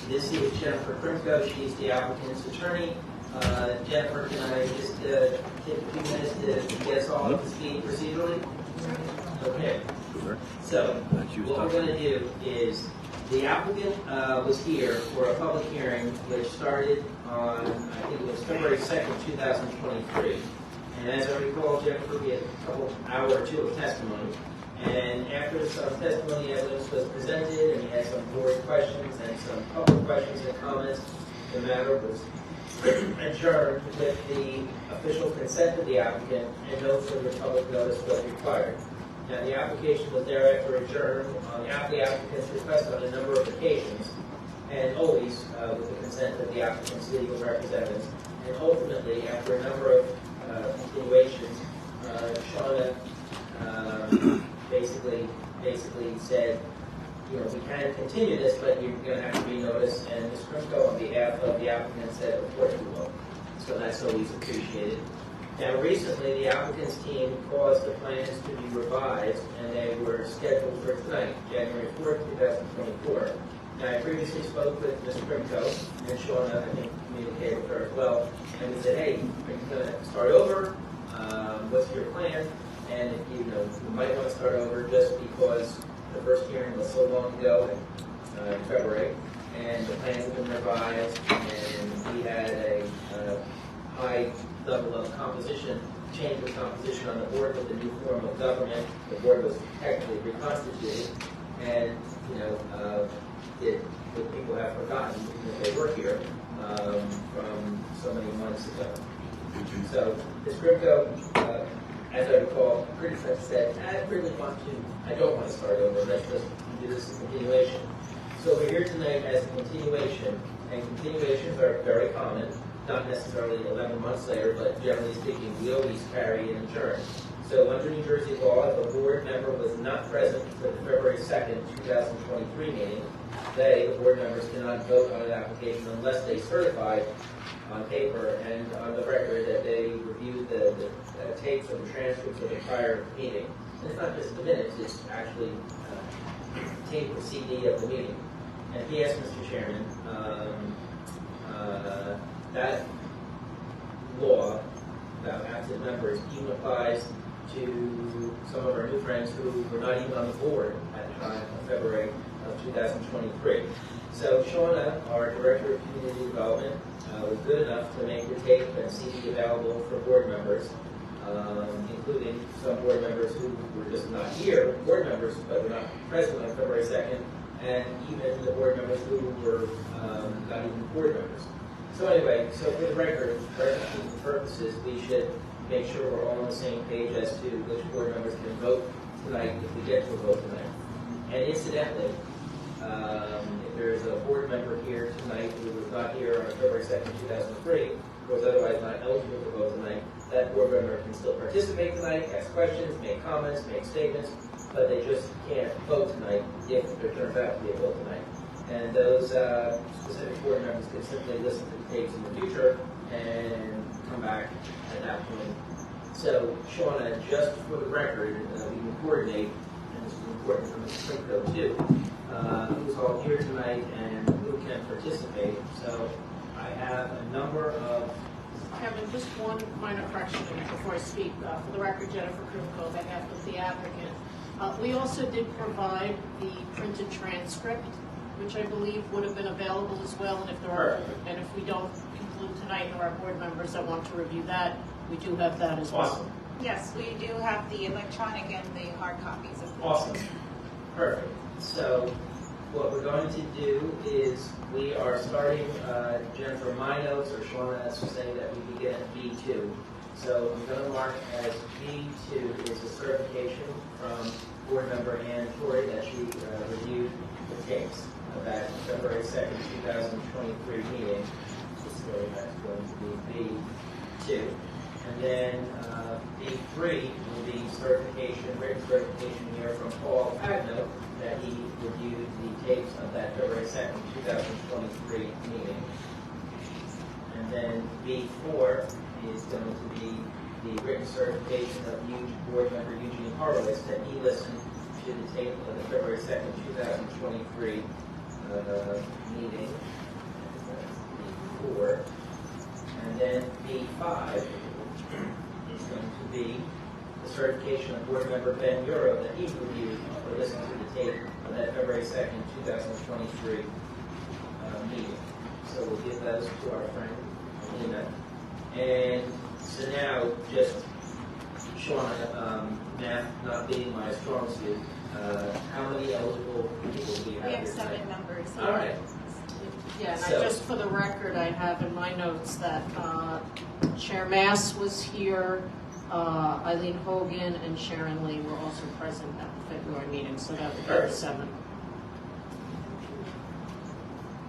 This is Jennifer Krimko. She's the applicant's attorney. Jennifer, can I just take a few minutes to get us all up to speed procedurally? Okay. So, what we're going to do is, the applicant was here for a public hearing which started on, I think it was February 2nd, 2023. And as I recall, Jennifer, we had a couple hour or two of testimony. And after some testimony evidence was presented, and we had some board questions and some public questions and comments, the matter was adjourned with the official consent of the applicant, and no further public notice was required. Now, the application was thereafter adjourned on the applicant's request on a number of occasions, and always with the consent of the applicant's legal representatives. And ultimately, after a number of continuations, Shauna basically said, you know, we can continue this, but you're going to have to renotice. And Ms. Krimko, on behalf of the applicant, said, of course we will. So that's always appreciated. Now, recently, the applicant's team caused the plans to be revised, and they were scheduled for tonight, January 4th, 2024. Now, I previously spoke with Ms. Krimko, and Shauna, I think, communicated with her as well, and we said, hey, are you going to start over? What's your plan? And if you might want to start over just because the first hearing was so long ago in February, and the plans have been revised, and we had a high level of change of composition on the board with the new form of government. The board was technically reconstituted, and what people have forgotten that they were here from so many months ago. So Ms. Krimko, as I recall, pretty much said, I don't want to start over, let's just do this as a continuation. So we're here tonight as a continuation, and continuations are very common, not necessarily 11 months later, but generally speaking, we always carry an adjourn. So under New Jersey law, if a board member was not present for the February 2nd, 2023 meeting, the board members cannot vote on an application unless they certify on paper and on the record that they reviewed the tapes or the transcripts of the prior meeting. And it's not just the minutes, it's actually tape or CD of the meeting. And he asked Mr. Chairman, that law about absent members even applies to some of our new friends who were not even on the board at the time of February of 2023. So Shauna, our Director of Community Development, was good enough to make the tape and CD available for board members, including some board members who were just not here, board members, but were not present on February 2nd, and even the board members who were not even board members. So anyway, so for the record, for execution purposes, we should make sure we're all on the same page as to which board members can vote tonight if we get to a vote tonight. And incidentally, if there's a board member here tonight who was not here on February 2nd, 2003, or was otherwise not eligible to vote tonight, that board member can still participate tonight, ask questions, make comments, make statements, but they just can't vote tonight if there turns out to be a vote tonight. And those specific board members can simply listen to the tapes in the future and come back at that point. So, Shauna, just for the record, we can coordinate, and this is important for Mr. Springfield too, who's all here tonight and who can participate. So, I have a number of... Kevin, just one minor correction before I speak. For the record, Jennifer Krivko, on behalf of the applicant. We also did provide the printed transcript, which I believe would have been available as well. And if there are, and if we don't conclude tonight, there are board members that want to review that, we do have that as well. Awesome. Yes, we do have the electronic and the hard copies of the Awesome. Perfect. So what we're going to do is we are starting, Jennifer, my notes, or Shauna has to say that we begin at B2. So I'm going to mark as B2 is a certification from board member Ann Torrey that she reviewed the tapes of that February 2nd, 2023 meeting. So that's going to be B2. And then B3 will be certification, written certification here from Paul Agnew that he reviewed the tapes of that February 2nd, 2023 meeting. And then B4 is going to be the written certification of board member Eugene Horowitz that he listened to the tape of the February 2nd, 2023 meeting. That's B4. And then B5 is going to be the certification of board member Ben Euro that he reviewed or listened to the tape of that February 2nd, 2023 meeting. So we'll give those to our friend Lena. And so now, just Shauna, math not being my strong suit, how many eligible people do you have? We have here 7 tonight? members. All right. Yeah, and So- just for the record, I have in my notes that Chair Mass was here, Eileen Hogan and Sharon Lee were also present at the February meeting, so that would be the Perfect. 7.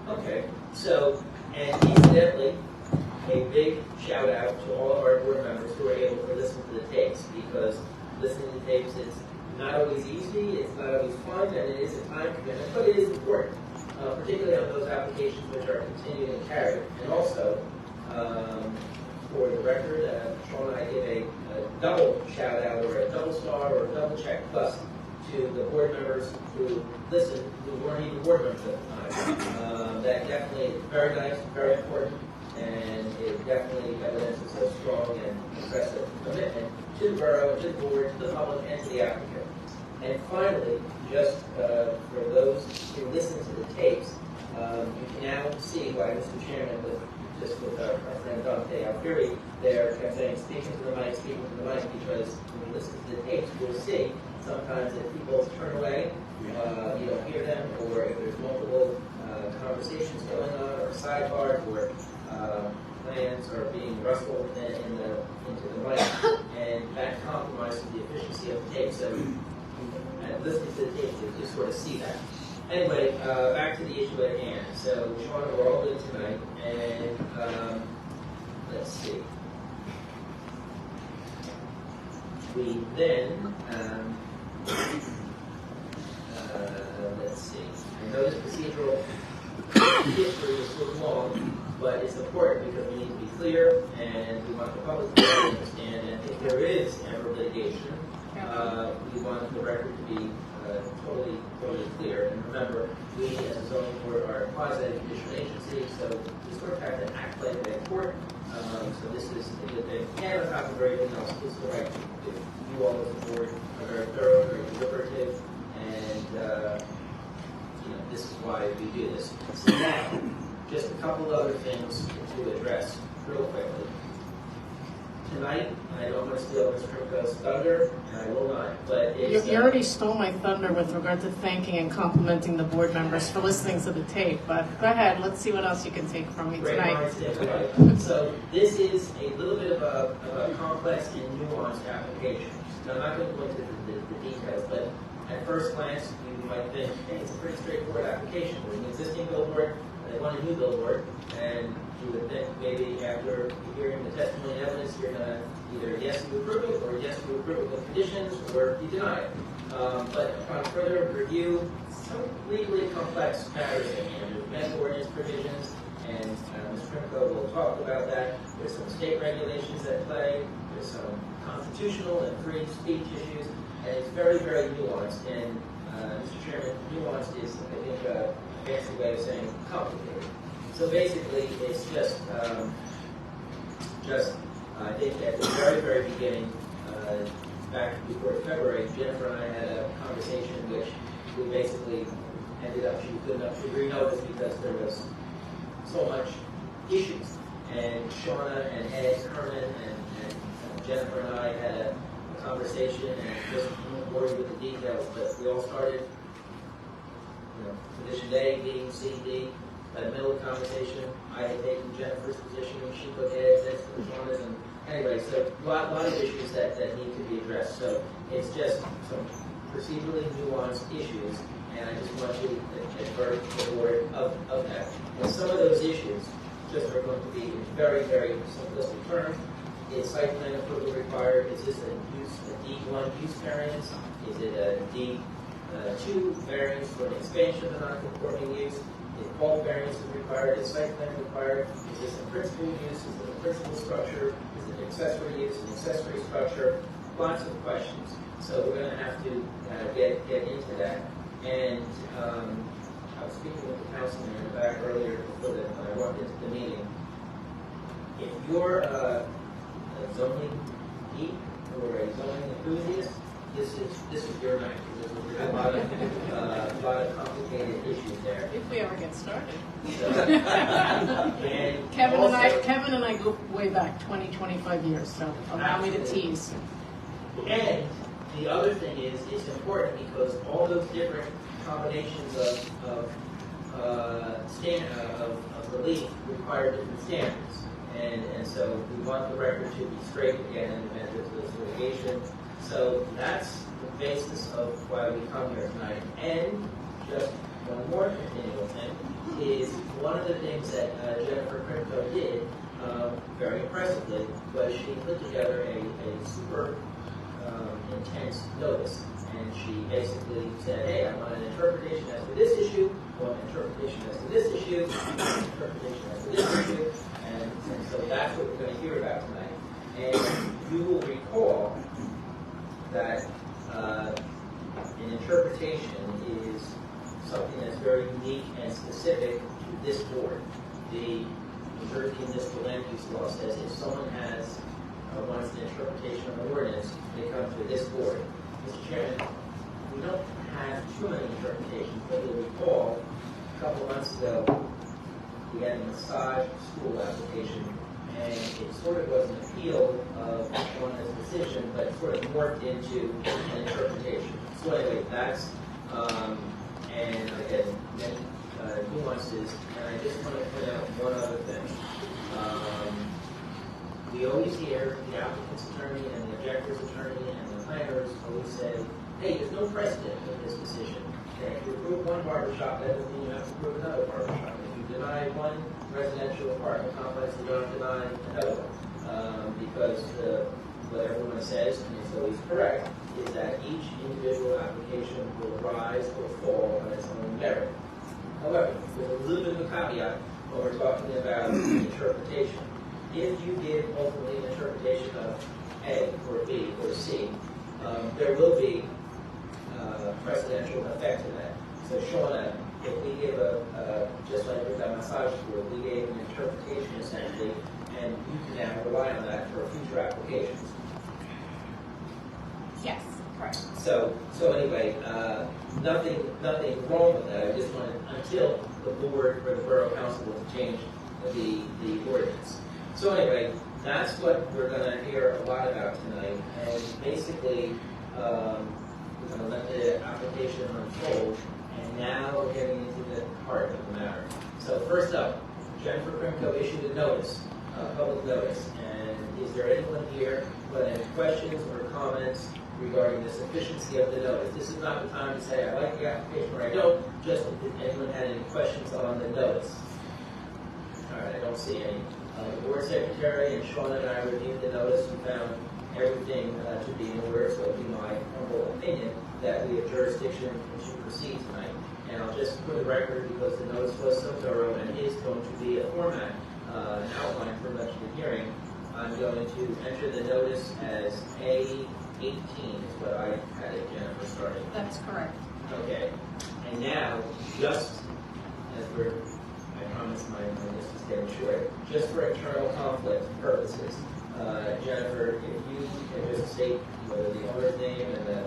Okay, so, and incidentally, a big shout out to all of our board members who are able to listen to the tapes, because listening to tapes is not always easy, it's not always fun, and it is a time commitment, but it is important, particularly on those applications which are continuing and carried. And also, for the record, Sean and I give a double shout out or a double star or a double check plus to the board members who listened, who weren't even board members at the time. That definitely is very nice, very important, and it definitely evidences a strong and impressive commitment to the borough, to the board, to the public, and to the applicant. And finally, just for those who listen to the tapes, you can now see why Mr. Chairman, with our friend Dante Alfieri there, kept saying, speaking to the mic, because when you listen to the tapes, you'll see sometimes if people turn away, you don't hear them, or if there's multiple conversations going on, or sidebars, or plans are being rustled into the mic, and that compromises the efficiency of the tape. So, listening to the tape, you just sort of see that. Anyway, back to the issue at hand. So, Sean, we're all good tonight, and let's see. We then, let's see, I know this procedural history is sort of long, but it's important because we need to be clear and we want the public to understand. And if there is ever litigation, we want the record to be totally clear. And remember, we as a zoning board are a quasi-judicial agency, so we sort of have to act like a court. So this is a good thing. And on top of everything else, it's the right thing to do. You all as a board are very thorough, very deliberative, and this is why we do this. So now, just a couple other things to address real quickly. Tonight, I don't want to steal Mr. Krimko's thunder, and I will not, but it's... You already stole my thunder with regard to thanking and complimenting the board members for listening to the tape, but go ahead, let's see what else you can take from me tonight. So this is a little bit of a complex and nuanced application. Now, I'm not going to go into the details, but at first glance, you might think, hey, it's a pretty straightforward application. There's an existing billboard, they want a new billboard, and you would think maybe after hearing the testimony and evidence, you're going to either yes, you approve it, or yes, you approve it with conditions, or you deny it. But upon further review, some legally complex matters at hand. There's mass ordinance provisions, and Ms. Krimko will talk about that. There's some state regulations at play. There's some constitutional and free speech issues, and it's very, very nuanced. And Mr. Chairman, nuanced is, I think, a fancy way of saying complicated. So basically, it's just I think at the very, very beginning, back before February, Jennifer and I had a conversation which we basically ended up, she couldn't agree notice because there was so much issues. And Shauna and Ed, Herman, and Jennifer and I had a conversation, and just won't bore you with the details, but we all started, condition A, B, C, D. By the middle of the conversation, I had taken Jennifer's position, and she took Ed's, Ed's took Shauna's, and anyway, so a lot of issues that need to be addressed. So it's just some procedurally nuanced issues, and I just want you to advert the board of that. And some of those issues just are going to be in very, very simplistic terms. Is site plan approval required? Is this a D1 use variance? Is it a D2 variance for an expansion of a non-conforming use? Is bulk variance required? Is site plan required? Is this a principal use? Is it a principal structure? Is it an accessory use? An accessory structure? Lots of questions. So we're going to have to get into that. And I was speaking with the councilman in the back earlier before when I walked into the meeting. If you're a zoning geek or a zoning enthusiast, this is your night. There's a lot of complicated issues there. If we ever get started. And Kevin and I go way back 25 years, so allow me to tease. And the other thing is, it's important because all those different combinations of relief require different standards. And so we want the record to be straight again in the event of this litigation. So that's the basis of why we come here tonight. And just one more continual thing is one of the things that Jennifer Krimko did very impressively was she put together a super intense notice. And she basically said, hey, I want an interpretation as to this issue, I want an interpretation as to this issue, I want an interpretation as to this issue. And so that's what we're going to hear about tonight. And you will recall that an interpretation is something that's very unique and specific to this board. The New Jersey Municipal Land Use Law says if someone wants an interpretation of an ordinance, they come to this board. Mr. Chairman, we don't have too many interpretations, but you'll recall a couple months ago we had a massage school application, and it sort of was an appeal of Shauna's decision, but it sort of morphed into an interpretation. So anyway, that's, and again, many nuances, and I just want to point out one other thing. We always hear the applicant's attorney and the objector's attorney and the planners always say, hey, there's no precedent for this decision. Okay, if you approve one barbershop, that doesn't mean you have to approve another barbershop. If you deny one residential apartment complex, you don't deny another one. Because the what everyone says, and it's always correct, is that each individual application will rise or fall on its own merit. However, with a little bit of a caveat, when we're talking about interpretation, if you give ultimately an interpretation of A or B or C, there will be precedential effect to that. So Shauna, if we give just like with that massage school, we gave an interpretation essentially, and you can now rely on that for future applications. Yes, correct. So anyway, nothing wrong with that. I just wanted, until the board or the borough council will change the ordinance. So anyway, that's what we're going to hear a lot about tonight. And basically, we're going to let the application unfold. And now we're getting into the heart of the matter. So first up, Jennifer Krimko issued a notice, public notice. And is there anyone here who has any questions or comments regarding the sufficiency of the notice? This is not the time to say I like the application or I don't. Just if anyone had any questions on the notice. All right, I don't see any. The board secretary and Sean and I reviewed the notice and found everything to be in order. So it would be my humble opinion that we have jurisdiction to proceed tonight. And I'll just for the record, because the notice was so thorough and is going to be a format, an outline for much of the hearing, I'm going to enter the notice as A18 is what I had it, Jennifer, starting. That's correct. Okay. And now, just as I promise my list is getting short, just for internal conflict purposes, Jennifer, if you can just state whether the owner's name and then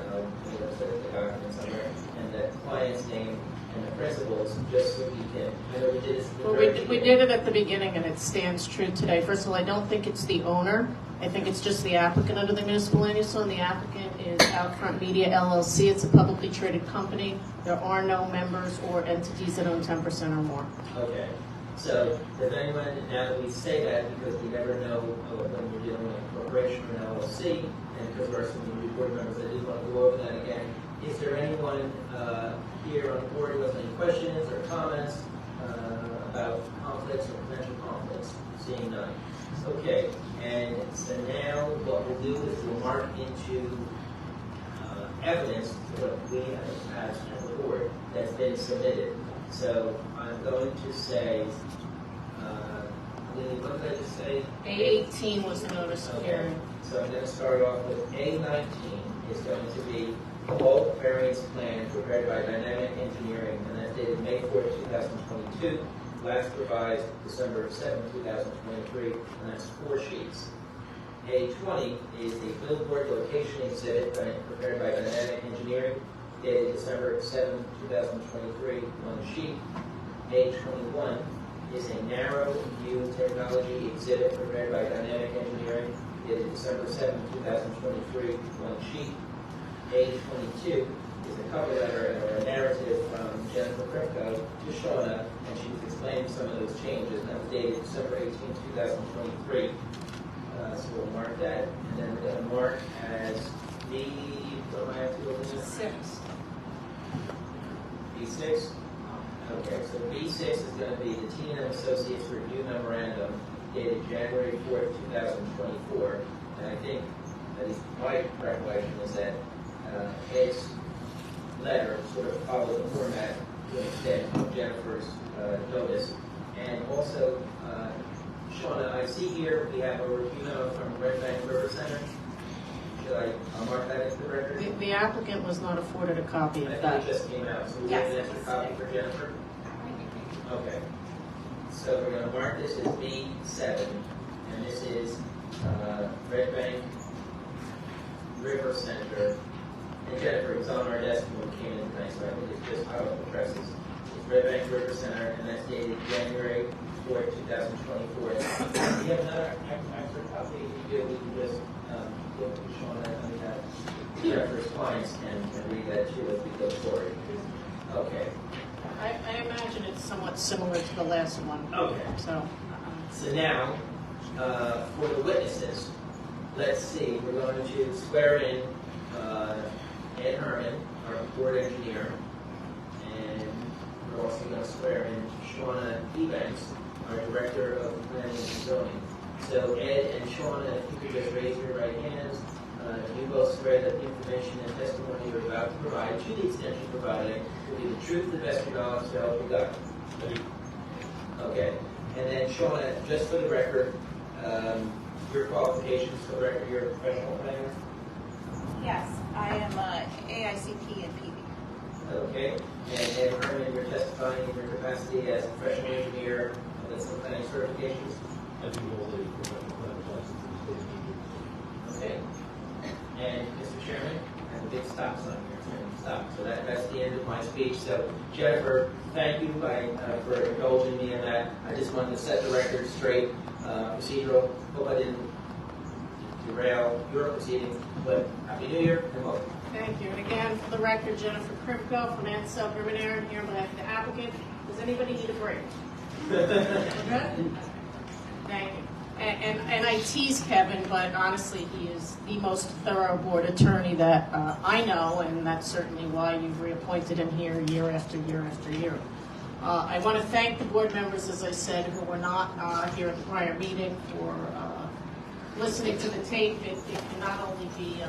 put the document somewhere, and the client's name and the principals, just so we can, I know we did this. Well, we did it at the beginning, and it stands true today. First of all, I don't think it's the owner. I think it's just the applicant under the municipal land use law. And the applicant is Outfront Media LLC. It's a publicly traded company. There are no members or entities that own 10% or more. Okay. So, does anyone, now that we say that, because we never know when we're dealing with a corporation or an LLC, and because there are some new board members that do want to go over that again, is there anyone here on the board who has any questions or comments about conflicts or potential conflicts? Seeing none. Okay, and so now what we'll do is we'll mark into evidence what we have as the board that's been submitted. So I'm going to say, Lily, what did I just say? A18 was the notice of hearing. So I'm going to start off with A19 is going to be a bulk variance plan prepared by Dynamic Engineering, and that's dated May 4, 2022, last revised December 7, 2023, and that's 4 sheets. A20 is a billboard location exhibit prepared by Dynamic Engineering, dated December 7, 2023, 1 sheet. A21 is a narrow view technology exhibit prepared by Dynamic Engineering, dated December 7, 2023, 1 sheet. A22 is a cover letter or a narrative from Jennifer Krimko to Shauna, and she was explaining some of those changes, and that was dated December 18, 2023. So we'll mark that, and then we're going to mark as B, what do I have to go with? 6. B6? Okay, so B6 is going to be the Tina Associates Review Memorandum dated January 4th, 2024. And I think, at least my recollection is that Ed's letter sort of followed the format to an extent of Jennifer's notice. And also, Shauna, I see here we have a review memo from Red Bank River Center. Should I mark that into the record? The applicant was not afforded a copy I of think that. it just came out, so we'll Yes, get an extra copy for Jennifer. Okay. So we're going to mark this as B7, and this is Red Bank River Center. And Jennifer, it was on our desk when we came in tonight, so I think it's just hot off the presses. It's Red Bank River Center, and that's dated January 4th, 2024. Do you have another extra copy? If you do, we can just look at Shauna and we have Jennifer's clients and read that too as we go forward. Okay. I imagine it's somewhat similar to the last one. Okay. So now, for the witnesses, let's see, we're going to swear in Ed Herman, our board engineer, and we're also going to swear in Shauna Ebanks, our director of planning and zoning. So Ed and Shauna, if you could just raise your right hands, you both swear that the information and testimony you're about to provide, to the extent you provide it, will be the truth, the best of your knowledge, so help you God. Okay. And then Shauna, just for the record, your qualifications for the record, you're a professional planner? Yes, I am AICP and PV. Okay. And Ed Herman, you're testifying in your capacity as a professional engineer with some planning certifications? I do hold a professional planner's license in the state of New Jersey. Okay. And Mr. Chairman, I have a big stop sign here. Stop. So that's the end of my speech. So Jennifer, thank you for indulging me in that. I just wanted to set the record straight. Procedural. Hope I didn't derail your proceedings, but Happy New Year and welcome. Thank you. And again, for the record, Jennifer Krimko from Ansel Urban Aaron here on behalf of the applicant. Does anybody need a break? Okay? Thank you. And I tease Kevin, but honestly, he is the most thorough board attorney that I know, and that's certainly why you've reappointed him here year after year after year. I want to thank the board members, as I said, who were not here at the prior meeting for listening to the tape. It can not only be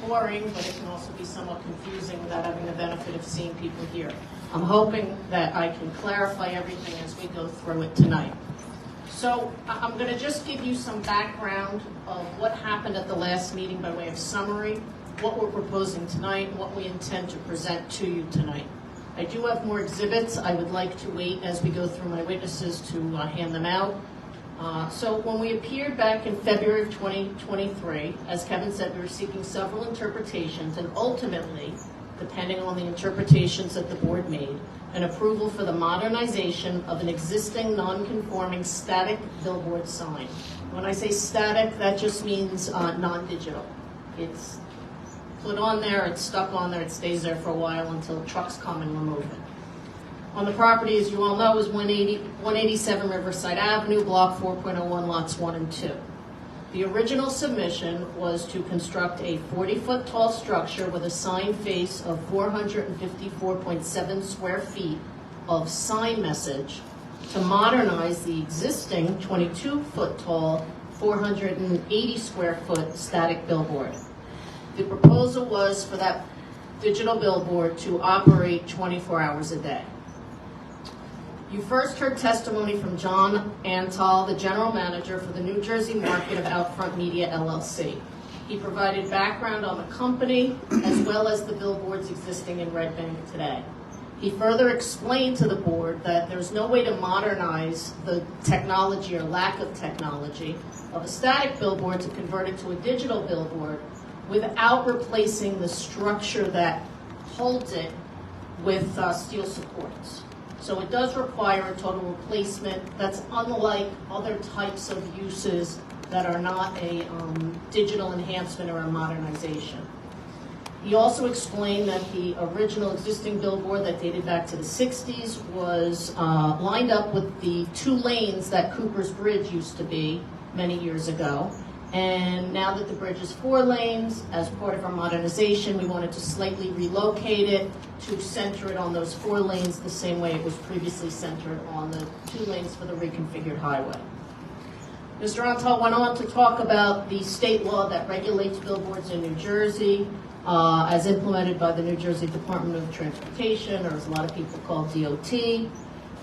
boring, but it can also be somewhat confusing without having the benefit of seeing people here. I'm hoping that I can clarify everything as we go through it tonight. So I'm going to just give you some background of what happened at the last meeting by way of summary, what we're proposing tonight, and what we intend to present to you tonight. I do have more exhibits. I would like to wait as we go through my witnesses to hand them out. So when we appeared back in February of 2023, as Kevin said, we were seeking several interpretations, and ultimately, depending on the interpretations that the board made, an approval for the modernization of an existing non-conforming static billboard sign. When I say static, that just means non-digital. It's put on there, it's stuck on there, it stays there for a while until trucks come and remove it. On the property, as you all know, is 187 Riverside Avenue, Block 4.01, Lots 1 and 2. The original submission was to construct a 40-foot tall structure with a sign face of 454.7 square feet of sign message to modernize the existing 22-foot tall, 480 square foot static billboard. The proposal was for that digital billboard to operate 24 hours a day. You first heard testimony from John Antal, the general manager for the New Jersey market of Outfront Media, LLC. He provided background on the company as well as the billboards existing in Red Bank today. He further explained to the board that there's no way to modernize the technology or lack of technology of a static billboard to convert it to a digital billboard without replacing the structure that holds it with steel supports. So it does require a total replacement. That's unlike other types of uses that are not a digital enhancement or a modernization. He also explained that the original existing billboard that dated back to the 60s was lined up with the 2 lanes that Cooper's Bridge used to be many years ago. And now that the bridge is 4 lanes, as part of our modernization, we wanted to slightly relocate it to center it on those 4 lanes the same way it was previously centered on the 2 lanes for the reconfigured highway. Mr. Antal went on to talk about the state law that regulates billboards in New Jersey, as implemented by the New Jersey Department of Transportation, or as a lot of people call DOT.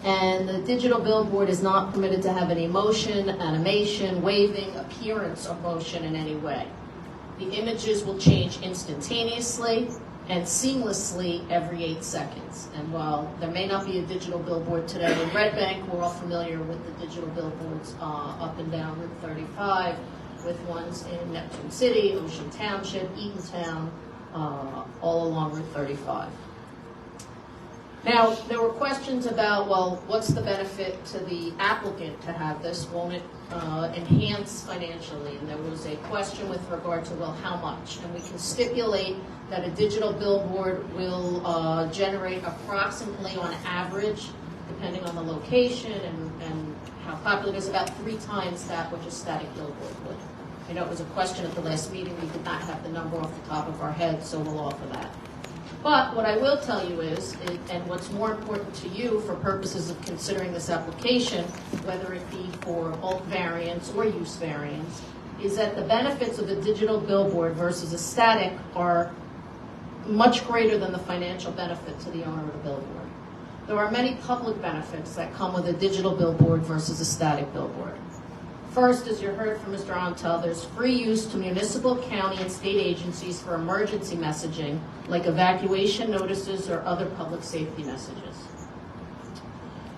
And the digital billboard is not permitted to have any motion, animation, waving, appearance of motion in any way. The images will change instantaneously and seamlessly every 8 seconds. And while there may not be a digital billboard today in Red Bank, we're all familiar with the digital billboards up and down Route 35, with ones in Neptune City, Ocean Township, Eatontown, all along Route 35. Now, there were questions about, well, what's the benefit to the applicant to have this? Won't it enhance financially? And there was a question with regard to, well, how much? And we can stipulate that a digital billboard will generate approximately, on average, depending on the location and how popular it is, about 3 times that which a static billboard would. You know, it was a question at the last meeting. We did not have the number off the top of our head, so we'll offer that. But what I will tell you is, and what's more important to you for purposes of considering this application, whether it be for bulk variance or use variance, is that the benefits of a digital billboard versus a static are much greater than the financial benefit to the owner of the billboard. There are many public benefits that come with a digital billboard versus a static billboard. First, as you heard from Mr. Antal, there's free use to municipal, county, and state agencies for emergency messaging, like evacuation notices or other public safety messages.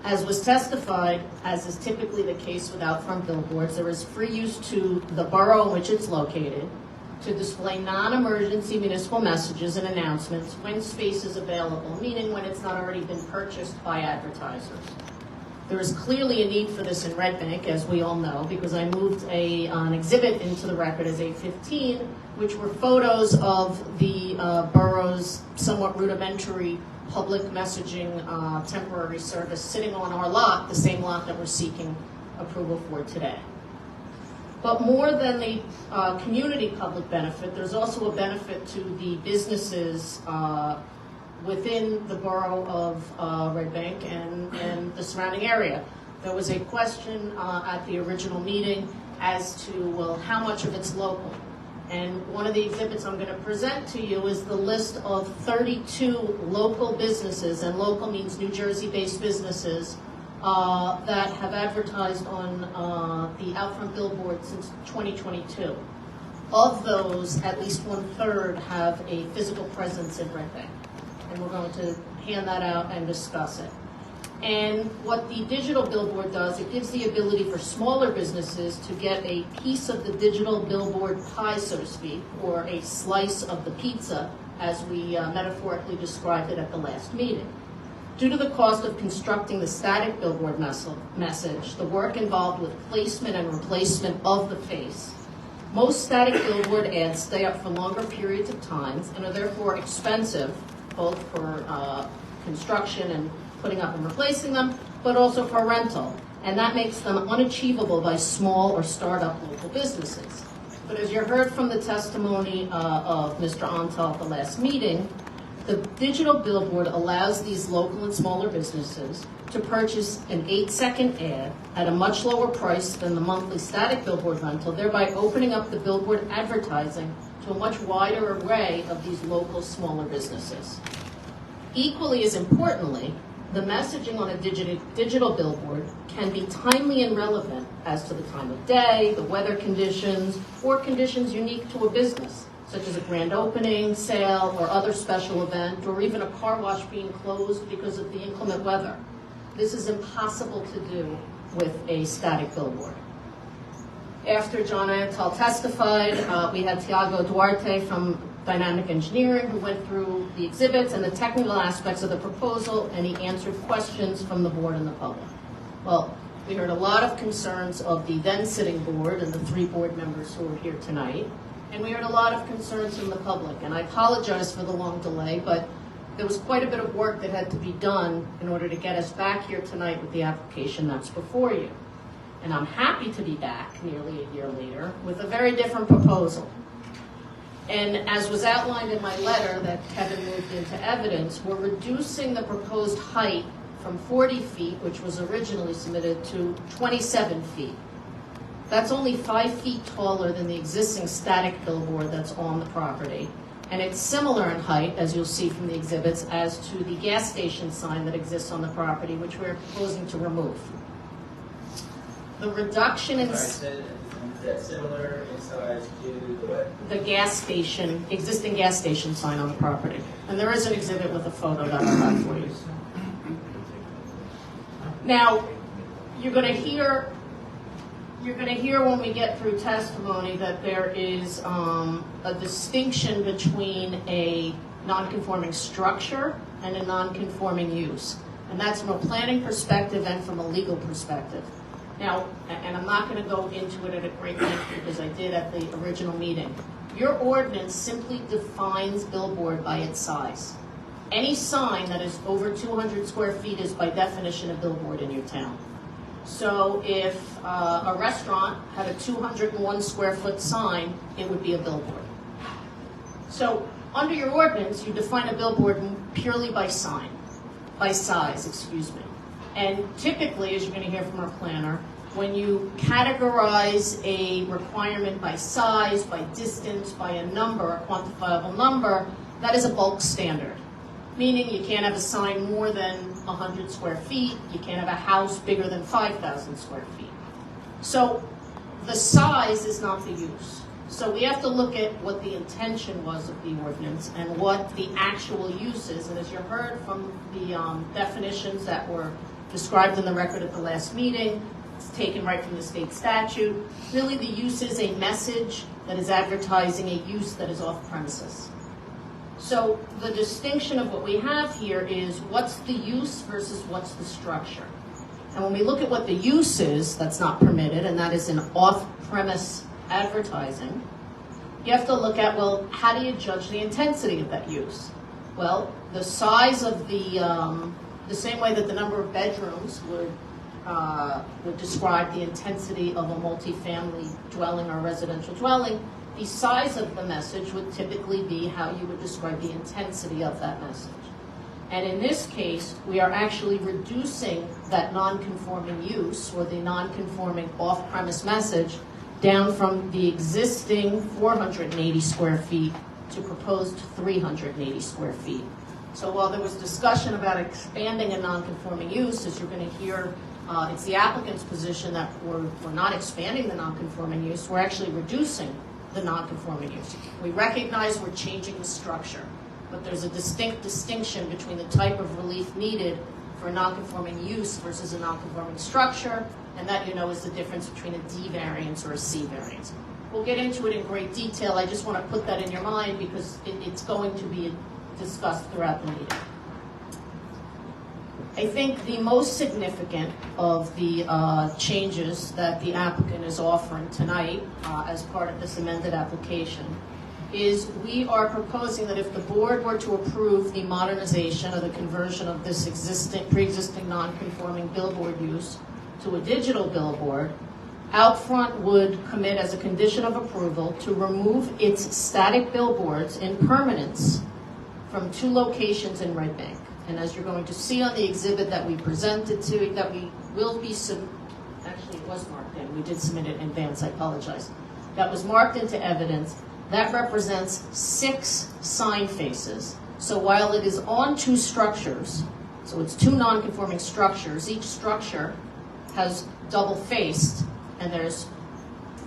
As was testified, as is typically the case with out-front billboards, there is free use to the borough in which it's located to display non-emergency municipal messages and announcements when space is available, meaning when it's not already been purchased by advertisers. There is clearly a need for this in Red Bank, as we all know, because I moved an exhibit into the record as A15, which were photos of the borough's somewhat rudimentary public messaging temporary service sitting on our lot, the same lot that we're seeking approval for today. But more than the community public benefit, there's also a benefit to the businesses within the borough of Red Bank and the surrounding area. There was a question at the original meeting as to, well, how much of it's local? And one of the exhibits I'm going to present to you is the list of 32 local businesses, and local means New Jersey-based businesses, that have advertised on the Outfront billboard since 2022. Of those, at least 1/3 have a physical presence in Red Bank. And we're going to hand that out and discuss it. And what the digital billboard does, it gives the ability for smaller businesses to get a piece of the digital billboard pie, so to speak, or a slice of the pizza, as we metaphorically described it at the last meeting. Due to the cost of constructing the static billboard message, the work involved with placement and replacement of the face, most static billboard ads stay up for longer periods of time and are therefore expensive, both for construction and putting up and replacing them, but also for rental. And that makes them unachievable by small or startup local businesses. But as you heard from the testimony of Mr. Antal at the last meeting, the digital billboard allows these local and smaller businesses to purchase an 8-second ad at a much lower price than the monthly static billboard rental, thereby opening up the billboard advertising to a much wider array of these local smaller businesses. Equally as importantly, the messaging on a digital billboard can be timely and relevant as to the time of day, the weather conditions, or conditions unique to a business, such as a grand opening, sale, or other special event, or even a car wash being closed because of the inclement weather. This is impossible to do with a static billboard. After John Antal testified, we had Tiago Duarte from Dynamic Engineering, who went through the exhibits and the technical aspects of the proposal, and he answered questions from the board and the public. Well, we heard a lot of concerns of the then sitting board and the 3 board members who are here tonight, and we heard a lot of concerns from the public. And I apologize for the long delay, but there was quite a bit of work that had to be done in order to get us back here tonight with the application that's before you. And I'm happy to be back nearly a year later with a very different proposal. And as was outlined in my letter that Kevin moved into evidence, we're reducing the proposed height from 40 feet, which was originally submitted, to 27 feet. That's only 5 feet taller than the existing static billboard that's on the property. And it's similar in height, as you'll see from the exhibits, as to the gas station sign that exists on the property, which we're proposing to remove. The reduction in... Is that similar in size to the what? The gas station, existing gas station sign on the property. And there is an exhibit with a photo that I'll have for you. Now, you're going to hear when we get through testimony that there is a distinction between a non-conforming structure and a non-conforming use. And that's from a planning perspective and from a legal perspective. Now, and I'm not going to go into it at a great length because I did at the original meeting. Your ordinance simply defines billboard by its size. Any sign that is over 200 square feet is by definition a billboard in your town. So if a restaurant had a 201 square foot sign, it would be a billboard. So under your ordinance, you define a billboard purely by size, excuse me. And typically, as you're going to hear from our planner, when you categorize a requirement by size, by distance, by a number, a quantifiable number, that is a bulk standard. Meaning you can't have a sign more than 100 square feet, you can't have a house bigger than 5,000 square feet. So the size is not the use. So we have to look at what the intention was of the ordinance and what the actual use is. And as you heard from the definitions that were described in the record at the last meeting, it's taken right from the state statute. Really the use is a message that is advertising a use that is off premises. So the distinction of what we have here is what's the use versus what's the structure. And when we look at what the use is that's not permitted, and that is an off-premise advertising, you have to look at, well, how do you judge the intensity of that use? Well, the size of the same way that the number of bedrooms would describe the intensity of a multifamily dwelling or residential dwelling, the size of the message would typically be how you would describe the intensity of that message. And in this case, we are actually reducing that non-conforming use or the non-conforming off-premise message down from the existing 480 square feet to proposed 380 square feet. So while there was discussion about expanding a non-conforming use, as you're going to hear, it's the applicant's position that we're not expanding the non-conforming use, we're actually reducing the non-conforming use. We recognize we're changing the structure, but there's a distinct distinction between the type of relief needed for a non-conforming use versus a non-conforming structure, and that, you know, is the difference between a D variance or a C variance. We'll get into it in great detail. I just want to put that in your mind because it's going to be discussed throughout the meeting. I think the most significant of the changes that the applicant is offering tonight as part of this amended application is we are proposing that if the board were to approve the modernization or the conversion of this pre-existing non-conforming billboard use to a digital billboard, Outfront would commit as a condition of approval to remove its static billboards in permanence from 2 locations in Red Bank. And as you're going to see on the exhibit that we presented to, that we will be, actually it was marked in, we did submit it in advance, I apologize. That was marked into evidence. That represents 6 sign faces. So while it is on 2 structures, so it's 2 non-conforming structures, each structure has double-faced, and there's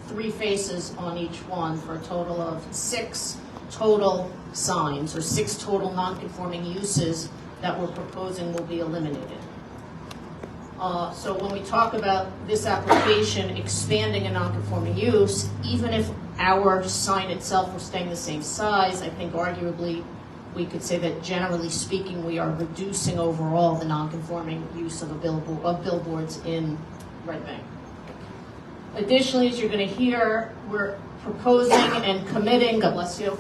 3 faces on each one for a total of 6 total signs, or 6 total non-conforming uses that we're proposing will be eliminated. So when we talk about this application expanding a non-conforming use, even if our sign itself were staying the same size, I think arguably we could say that generally speaking we are reducing overall the non-conforming use of billboards in Red Bank. Additionally, as you're going to hear, we're proposing and committing, God bless you,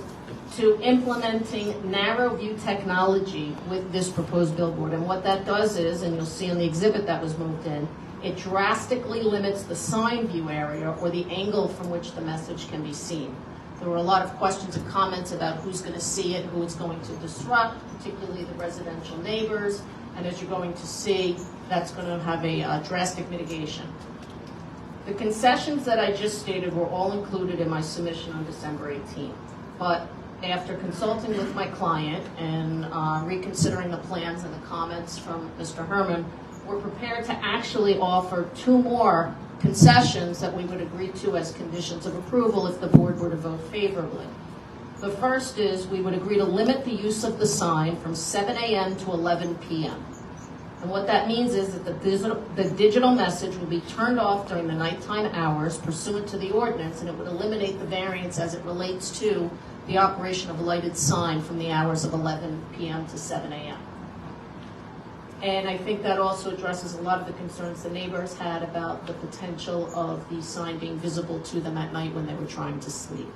to implementing narrow view technology with this proposed billboard. And what that does is, and you'll see on the exhibit that was moved in, it drastically limits the sign view area or the angle from which the message can be seen. There were a lot of questions and comments about who's going to see it, who it's going to disrupt, particularly the residential neighbors. And as you're going to see, that's going to have a drastic mitigation. The concessions that I just stated were all included in my submission on December 18th. But after consulting with my client and reconsidering the plans and the comments from Mr. Herman, we're prepared to actually offer 2 more concessions that we would agree to as conditions of approval if the board were to vote favorably. The first is we would agree to limit the use of the sign from 7 a.m. to 11 p.m. And what that means is that the digital message will be turned off during the nighttime hours pursuant to the ordinance, and it would eliminate the variance as it relates to the operation of a lighted sign from the hours of 11 p.m. to 7 a.m. And I think that also addresses a lot of the concerns the neighbors had about the potential of the sign being visible to them at night when they were trying to sleep.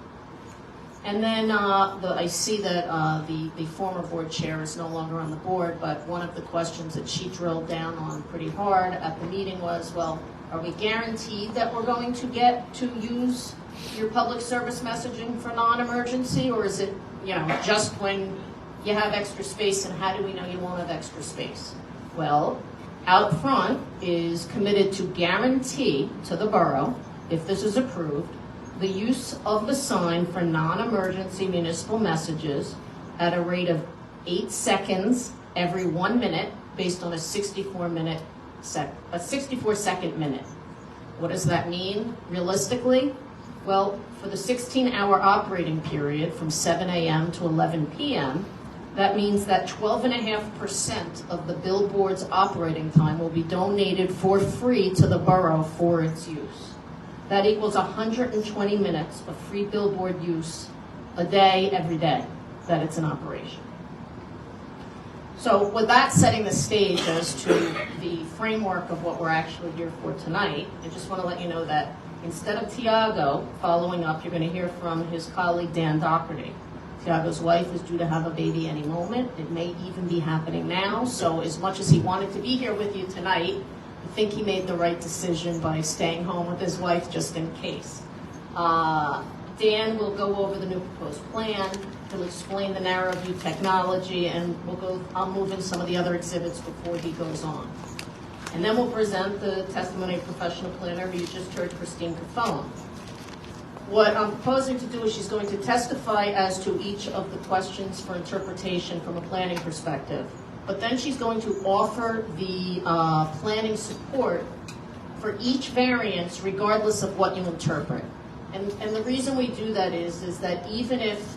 And then I see that the former board chair is no longer on the board, but one of the questions that she drilled down on pretty hard at the meeting was, well, are we guaranteed that we're going to get to use your public service messaging for non-emergency, or is it just when you have extra space, and how do we know you won't have extra space? Well, Out Front is committed to guarantee to the borough, if this is approved, the use of the sign for non-emergency municipal messages at a rate of 8 seconds every 1 minute based on a 64-second minute. What does that mean realistically? Well, for the 16-hour operating period from 7 a.m. to 11 p.m., that means that 12.5% of the billboard's operating time will be donated for free to the borough for its use. That equals 120 minutes of free billboard use a day, every day that it's in operation. So with that setting the stage as to the framework of what we're actually here for tonight, I just want to let you know that instead of Tiago following up, you're going to hear from his colleague Dan Doherty. Tiago's wife is due to have a baby any moment. It may even be happening now. So as much as he wanted to be here with you tonight, I think he made the right decision by staying home with his wife just in case. Dan will go over the new proposed plan. He'll explain the narrow view technology, and I'll move in some of the other exhibits before he goes on. And then we'll present the testimony of professional planner who you just heard, Christine Cafone. What I'm proposing to do is she's going to testify as to each of the questions for interpretation from a planning perspective. But then she's going to offer the planning support for each variance regardless of what you interpret. And the reason we do that is that even if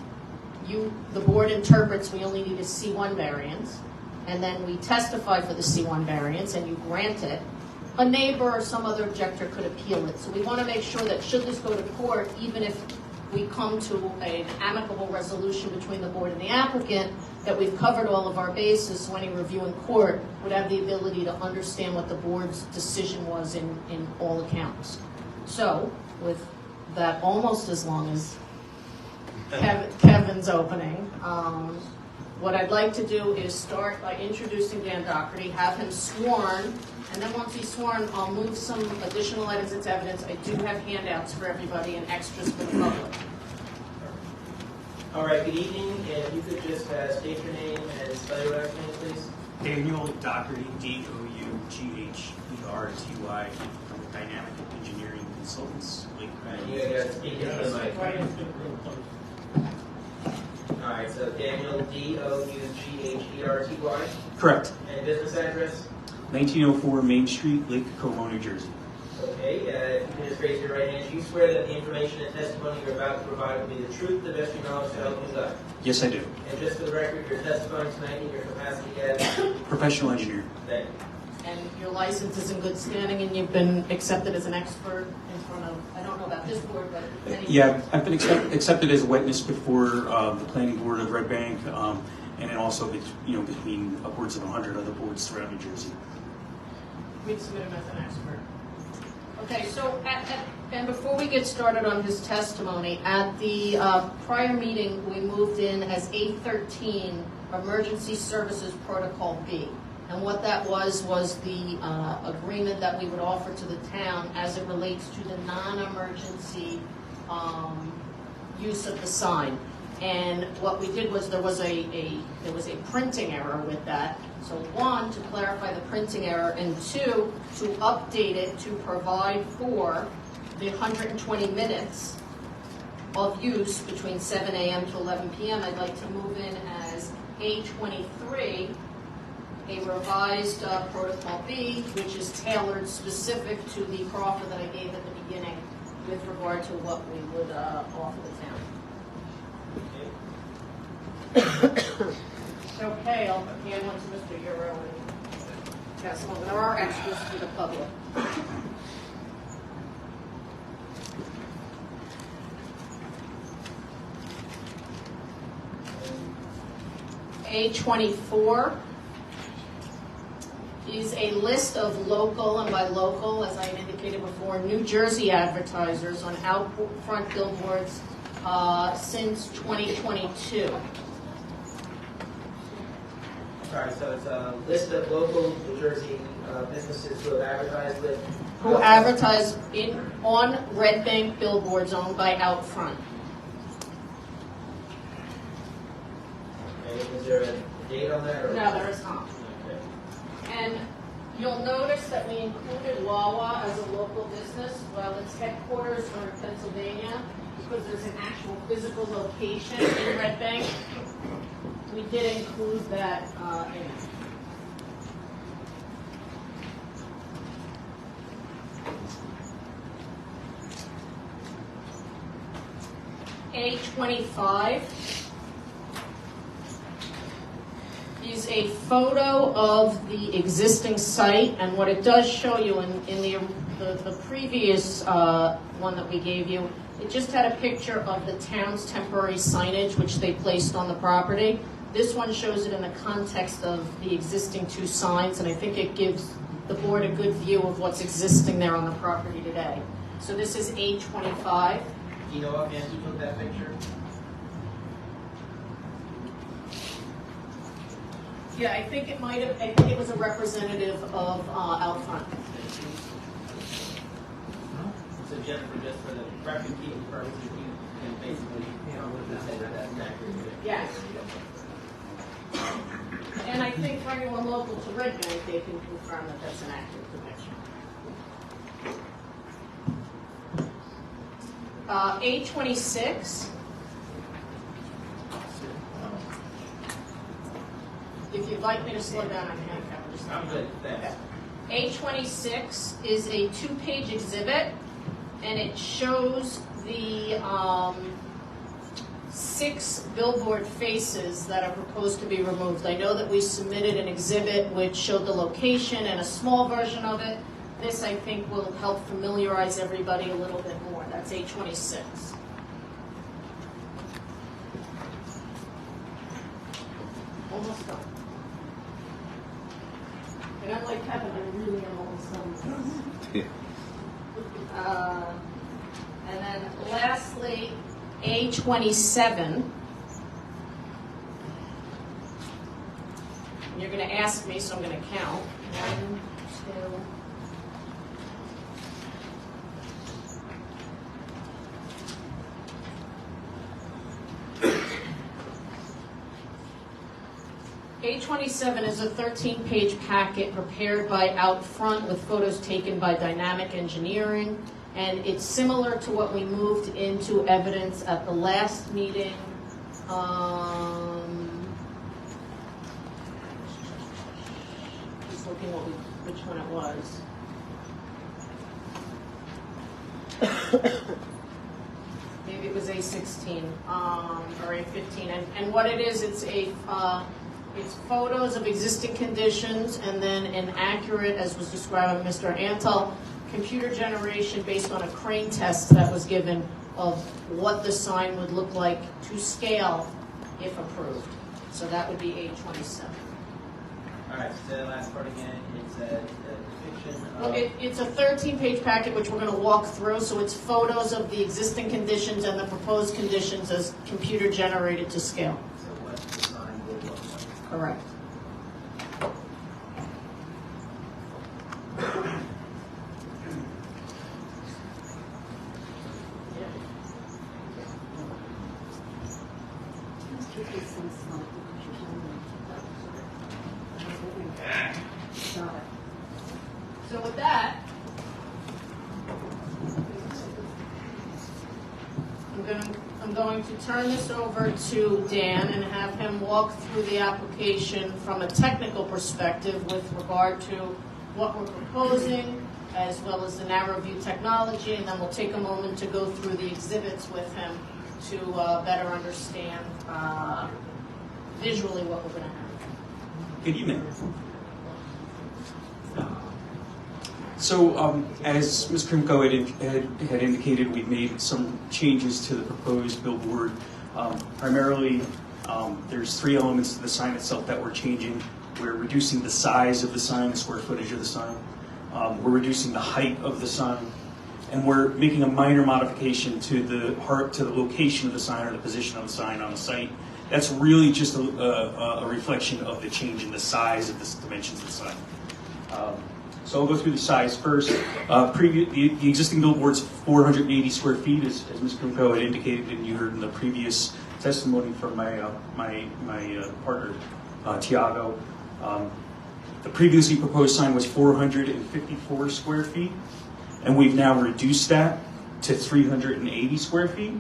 the board interprets we only need a C1 variance, and then we testify for the C1 variance and you grant it, a neighbor or some other objector could appeal it. So we want to make sure that should this go to court, even if we come to an amicable resolution between the board and the applicant, that we've covered all of our bases, so any review in court would have the ability to understand what the board's decision was in all accounts. So with that almost as long as Kevin's opening, what I'd like to do is start by introducing Dan Doherty, have him sworn, and then once he's sworn, I'll move some additional items into evidence. I do have handouts for everybody and extras for the public. All right, good evening. If you could just state your name and spell your last name, please. Daniel Doherty, D-O-U-G-H-E-R-T-Y, from Dynamic Engineering Consultants. You gotta speak into the mic. All right, so Daniel, D-O-U-G-H-E-R-T-Y. Correct. And business address? 1904 Main Street, Lake Como, New Jersey. Okay, if you can just raise your right hand. Do you swear that the information and testimony you're about to provide will be the truth, the best of your knowledge, to help you God? Yes, I do. And just for the record, you're testifying tonight in your capacity as? Professional engineer. Thank you. And your license is in good standing, and you've been accepted as an expert in front of, I don't know about this board, but many. Yeah, I've been accepted as a witness before the planning board of Red Bank, and then also between upwards of 100 other boards throughout New Jersey. We'd submit him as an expert. Okay, so, and before we get started on his testimony, at the prior meeting, we moved in as 813 Emergency Services Protocol B. And what that was the agreement that we would offer to the town as it relates to the non-emergency use of the sign. And what we did was there was a printing error with that. So one, to clarify the printing error, and two, to update it to provide for the 120 minutes of use between 7 a.m. to 11 p.m. I'd like to move in as A23, a revised Protocol B, which is tailored specific to the proffer that I gave at the beginning with regard to what we would offer the town. Okay, I'll hand one to Mr. Euro and pass along. There are extras for the public. A24 is a list of local, and by local, as I indicated before, New Jersey advertisers on out front billboards since 2022. Sorry, so it's a list of local New Jersey businesses who have advertised with? Who advertise on Red Bank billboards owned by Out Front. is there a date on there? or- No, there is not. Okay. And you'll notice that we included Wawa as a local business. While its headquarters are in Pennsylvania, because there's an actual physical location in Red Bank, we did include that in it. A25 is a photo of the existing site, and what it does show you in the previous one that we gave you, it just had a picture of the town's temporary signage which they placed on the property. This one shows it in the context of the existing two signs, and I think it gives the board a good view of what's existing there on the property today. So this is A25. Do you know offhand who took that picture? Yeah, I think it might have, I think it was a representative of Outfront. So Jennifer, just for the record keeping purposes, you can basically, say that that's an accurate. Yes. And I think for anyone local to Red Bank, they can confirm that that's an accurate depiction. A26. If you'd like me to slow down, I can. I'm good, thanks. A26 is a two-page exhibit, and it shows the 6 billboard faces that are proposed to be removed. I know that we submitted an exhibit which showed the location and a small version of it. This, I think, will help familiarize everybody a little bit more. That's A26. Almost done. And unlike Kevin, I really am almost done with this. And then lastly, A27. And you're going to ask me, so I'm going to count. 1, 2. A27 is a 13-page packet prepared by Outfront with photos taken by Dynamic Engineering, and it's similar to what we moved into evidence at the last meeting. Just looking which one it was. Maybe it was A16 or A15, and what it is, it's it's photos of existing conditions and then an accurate, as was described by Mr. Antal, computer generation based on a crane test that was given of what the sign would look like to scale if approved. So that would be A27. All right, so the last part again, it's a depiction of... Well, it's a 13-page packet which we're going to walk through, so it's photos of the existing conditions and the proposed conditions as computer generated to scale. So what the sign will look like. Correct. So with that, I'm going to turn this over to Dan and have him walk through the application from a technical perspective with regard to what we're proposing, as well as the narrow view technology, and then we'll take a moment to go through the exhibits with him to better understand visually what we're going to have. Good evening. So, as Ms. Krimko had indicated, we've made some changes to the proposed billboard. Primarily, there's 3 elements to the sign itself that we're changing. We're reducing the size of the sign, the square footage of the sign. We're reducing the height of the sign, and we're making a minor modification to the location of the sign or the position of the sign on the site. That's really just a reflection of the change in the size of the dimensions of the sign. So I'll go through the size first. The existing billboard's 480 square feet, as Ms. Krimko had indicated and you heard in the previous testimony from my partner, Tiago. The previously proposed sign was 454 square feet, and we've now reduced that to 380 square feet.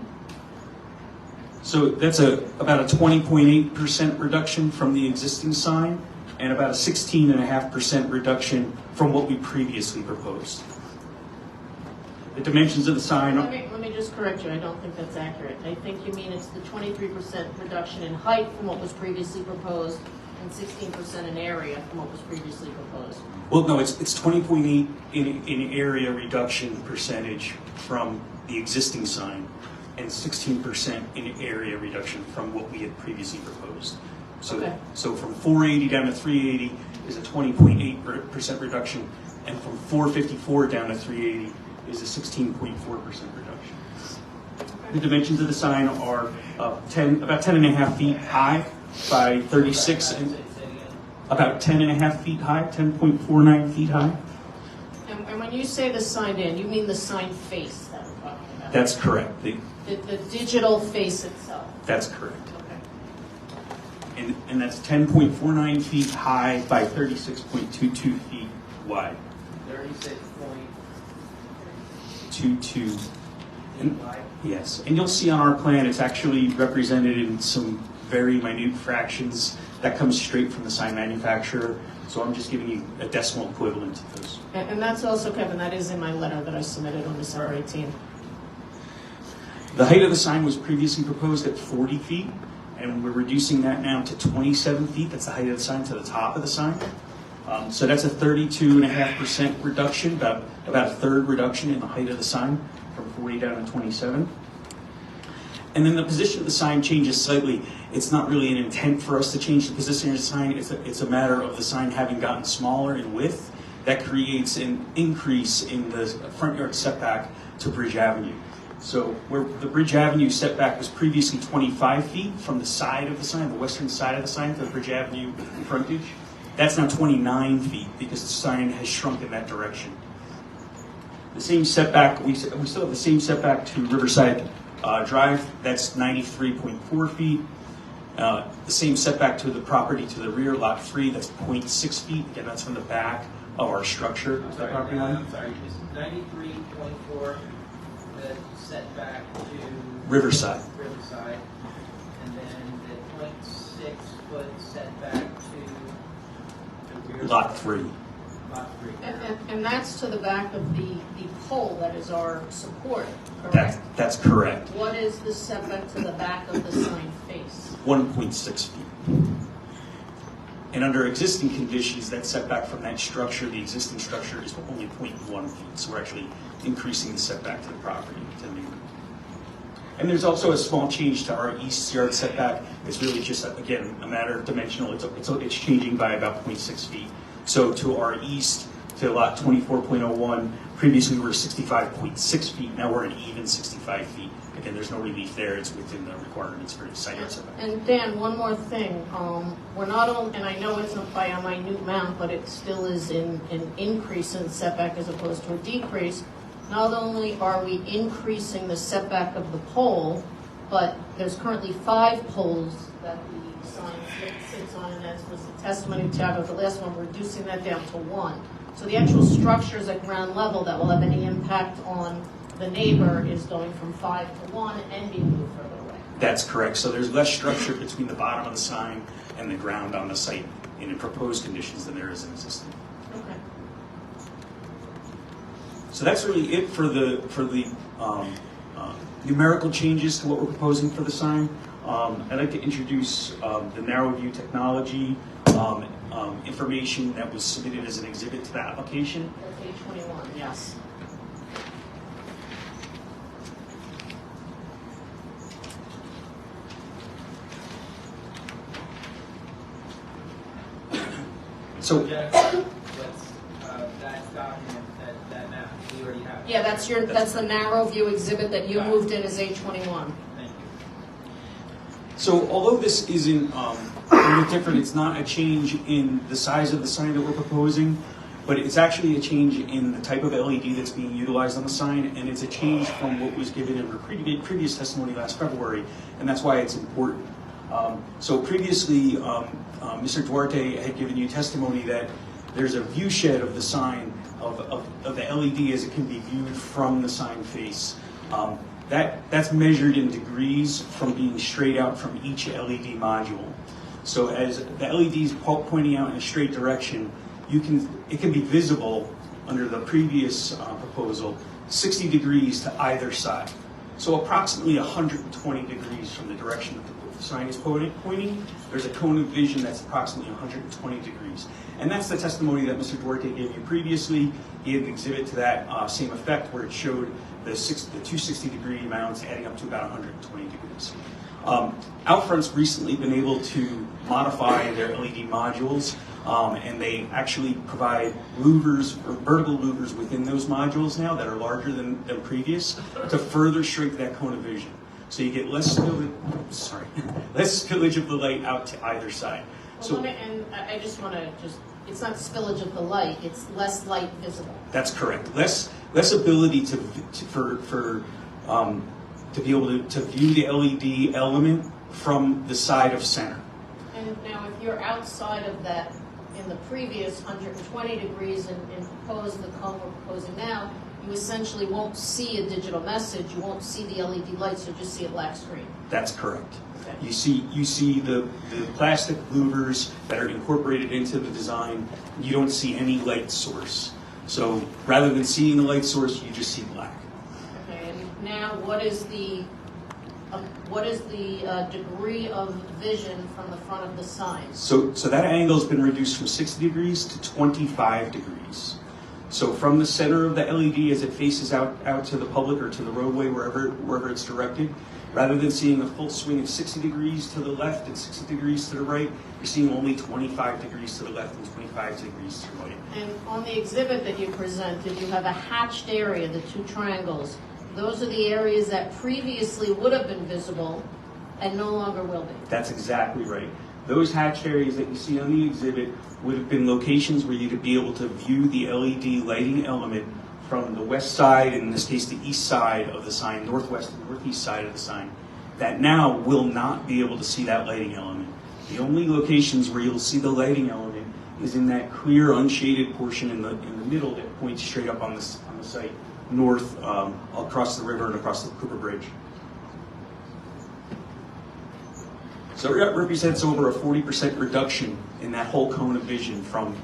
So that's about a 20.8% reduction from the existing sign, and about a 16.5% reduction from what we previously proposed. The dimensions of the sign. Let me just correct you. I don't think that's accurate. I think you mean it's the 23% reduction in height from what was previously proposed and 16% in area from what was previously proposed. Well, no, it's 20.8 in area reduction percentage from the existing sign, and 16% in area reduction from what we had previously proposed. So, Okay. so from 480 down to 380 is a 20.8% reduction, and from 454 down to 380 is a 16.4% reduction. The dimensions of the sign are about 10.5 feet high by 36, and about 10.5 feet high, 10.49 feet high. And when you say the sign, Dan, you mean the sign face that we're talking about? That's correct. The digital face itself. That's correct. Okay. And that's 10.49 feet high by 36.22 feet wide. 36.22. Yes, and you'll see on our plan it's actually represented in some very minute fractions that comes straight from the sign manufacturer. So I'm just giving you a decimal equivalent to those. And that's also, Kevin, that is in my letter that I submitted on December 18th. The height of the sign was previously proposed at 40 feet, and we're reducing that now to 27 feet. That's the height of the sign to the top of the sign. So that's a 32.5% reduction, about a third reduction in the height of the sign from 40 down to 27. And then the position of the sign changes slightly. It's not really an intent for us to change the position of the sign. It's a matter of the sign having gotten smaller in width. That creates an increase in the front yard setback to Bridge Avenue. So where the Bridge Avenue setback was previously 25 feet from the side of the sign, the western side of the sign to the Bridge Avenue frontage, that's now 29 feet because the sign has shrunk in that direction. The same setback, we still have the same setback to Riverside Drive, that's 93.4 feet. The same setback to the property to the rear, lot 3, that's 0.6 feet. Again, that's from the back of our structure to the property line. I'm sorry, it's 93.4, the setback to Riverside. And then the 0.6 foot setback to the rear. Lot 3. Lot 3. And that's to the back of the pole that is our support, correct? That's correct. What is the setback to the back of the sign face? 1.6 feet. And under existing conditions, that setback from that structure, the existing structure, is only 0.1 feet. So we're actually increasing the setback to the property, to the neighbor. And there's also a small change to our east yard setback. It's really just, again, a matter of dimensional. It's changing by about 0.6 feet. So to our east, to lot 24.01, previously we were 65.6 feet. Now we're an even 65 feet. Again, there's no relief there. It's within the requirements for side yard setback. And Dan, one more thing. We're not only, and I know it's not by a minute amount, but it still is an increase in setback as opposed to a decrease. Not only are we increasing the setback of the pole, but there's currently 5 poles that the sign sits on, and that was the testimony of Tiago, the last one, we're reducing that down to 1. So the actual structures at ground level that will have any impact on the neighbor is going from 5 to 1 and being moved further away. That's correct. So there's less structure between the bottom of the sign and the ground on the site in the proposed conditions than there is in existing. Okay. So that's really it for the numerical changes to what we're proposing for the sign. I'd like to introduce the narrow view technology information that was submitted as an exhibit to the application. That's A21, yes. So That document, that map, we already have. Yeah, that's the narrow view exhibit that you moved in as A21. Thank you. So although this isn't any different, it's not a change in the size of the sign that we're proposing. but it's actually a change in the type of LED that's being utilized on the sign, and it's a change from what was given in previous testimony last February, and that's why it's important. So previously, Mr. Duarte had given you testimony that there's a view shed of the sign of the LED as it can be viewed from the sign face. That's measured in degrees from being straight out from each LED module. So as the LED is pointing out in a straight direction, it can be visible under the previous proposal 60 degrees to either side. So approximately 120 degrees from the direction that the sign is pointing, there's a cone of vision that's approximately 120 degrees. And that's the testimony that Mr. Duarte gave you previously. He had an exhibit to that same effect where it showed the 260-degree mounts adding up to about 120 degrees. Outfront's recently been able to modify their LED modules, and they actually provide louvers or vertical louvers within those modules now that are larger than previous to further shrink that cone of vision. So you get less spillage of the light out to either side. Well, and I just want to it's not spillage of the light, it's less light visible. That's correct. Less ability to be able to view the LED element from the side of center. And now if you're outside of that, in the previous 120 degrees and propose the cone we're proposing now, you essentially won't see a digital message, you won't see the LED lights, you'll just see a black screen. That's correct. Okay. You see the plastic louvers that are incorporated into the design. You don't see any light source. So rather than seeing the light source, you just see black. Okay, and now what is the degree of vision from the front of the sign? So that angle has been reduced from 60 degrees to 25 degrees. So from the center of the LED as it faces out to the public or to the roadway, wherever it's directed, rather than seeing a full swing of 60 degrees to the left and 60 degrees to the right, you're seeing only 25 degrees to the left and 25 degrees to the right. And on the exhibit that you presented, you have a hatched area, the two triangles. Those are the areas that previously would have been visible and no longer will be. That's exactly right. Those hatched areas that you see on the exhibit would have been locations where you could be able to view the LED lighting element from the west side, in this case the east side of the sign, northwest and northeast side of the sign, that now will not be able to see that lighting element. The only locations where you'll see the lighting element is in that clear, unshaded portion in the middle that points straight up on the site, north, across the river and across the Cooper Bridge. So that represents over a 40% reduction in that whole cone of vision from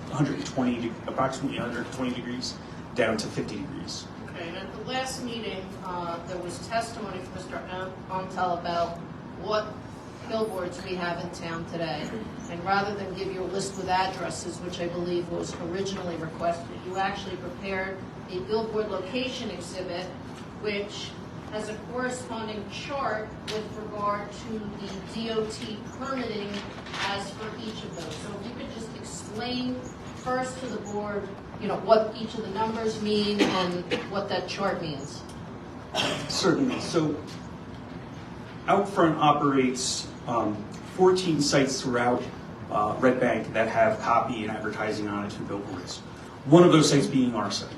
approximately 120 degrees down to 50 degrees. Okay, and at the last meeting, there was testimony from Mr. Ontel about what billboards we have in town today. And rather than give you a list with addresses, which I believe was originally requested, you actually prepared a billboard location exhibit, which has a corresponding chart with regard to the DOT permitting as for each of those. So if you could just explain first to the board, what each of the numbers mean and what that chart means. Certainly. So Outfront operates 14 sites throughout Red Bank that have copy and advertising on it to billboards. One of those sites being our site.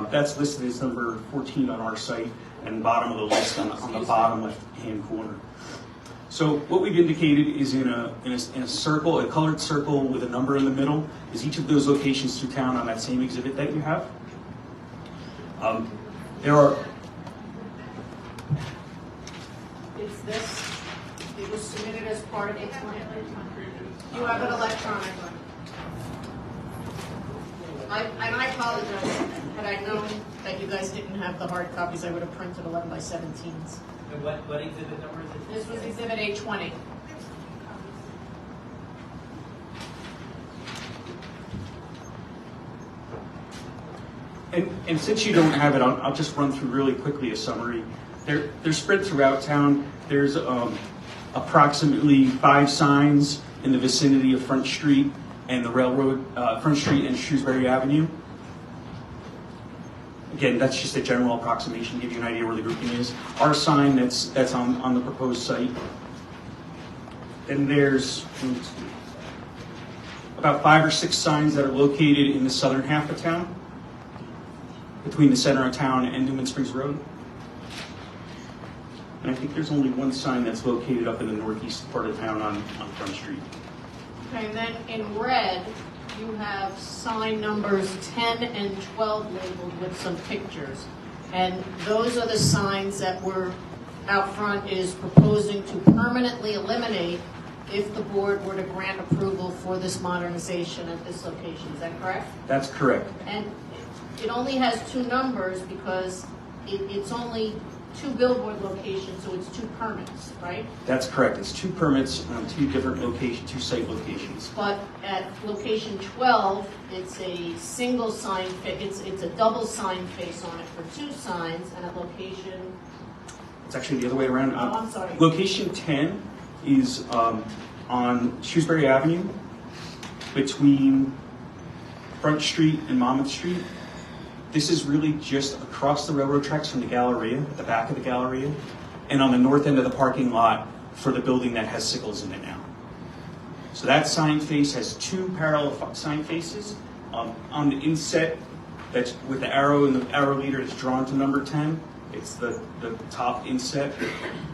That's listed as number 14 on our site and bottom of the list on the bottom left-hand corner. So what we've indicated is in a circle, a colored circle with a number in the middle, is each of those locations through town on that same exhibit that you have. It's this. It was submitted as part of the plan. You have it electronically. And I apologize. Had I known that you guys didn't have the hard copies, I would have printed 11 by 17s. And what exhibit number is it? This was exhibit A20. And since you don't have it, I'll just run through really quickly a summary. They're spread throughout town. There's approximately 5 signs in the vicinity of Front Street and the railroad, Front Street and Shrewsbury Avenue. Again, that's just a general approximation, give you an idea where the grouping is. Our sign that's on the proposed site. And there's about 5 or 6 signs that are located in the southern half of town, between the center of town and Newman Springs Road. And I think there's only one sign that's located up in the northeast part of town on Front Street. Okay, and then in red, you have sign numbers 10 and 12 labeled with some pictures. And those are the signs that we're out front is proposing to permanently eliminate if the board were to grant approval for this modernization at this location. Is that correct? That's correct. And it only has 2 numbers because it's only 2 billboard locations, so it's 2 permits, right? That's correct. It's 2 permits on 2 different locations, 2 site locations. But at location 12, it's a single sign, it's a double sign face on it for 2 signs, and at location, It's actually the other way around. Oh, I'm sorry. Location 10 is on Shrewsbury Avenue between Front Street and Monmouth Street. This is really just across the railroad tracks from the Galleria, at the back of the Galleria, and on the north end of the parking lot for the building that has Sickles in it now. So that sign face has 2 parallel sign faces. On the inset, that's with the arrow and the arrow leader is drawn to number 10. It's the top inset.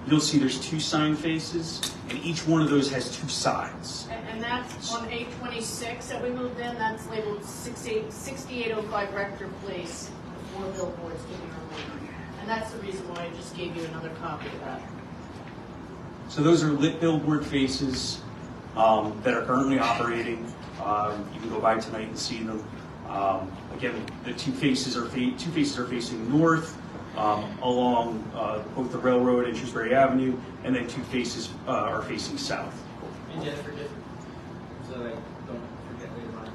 You'll see there's 2 sign faces, and each one of those has 2 sides. and that's on 826 that we moved in, that's labeled 6805 Rector Place, 4 billboards giving our name. And that's the reason why I just gave you another copy of that. So those are lit billboard faces that are currently operating. You can go by tonight and see them. Again, the 2 faces are facing north along both the railroad and Shrewsbury Avenue, and then 2 faces are facing south. And Jennifer, just so I don't forget later on,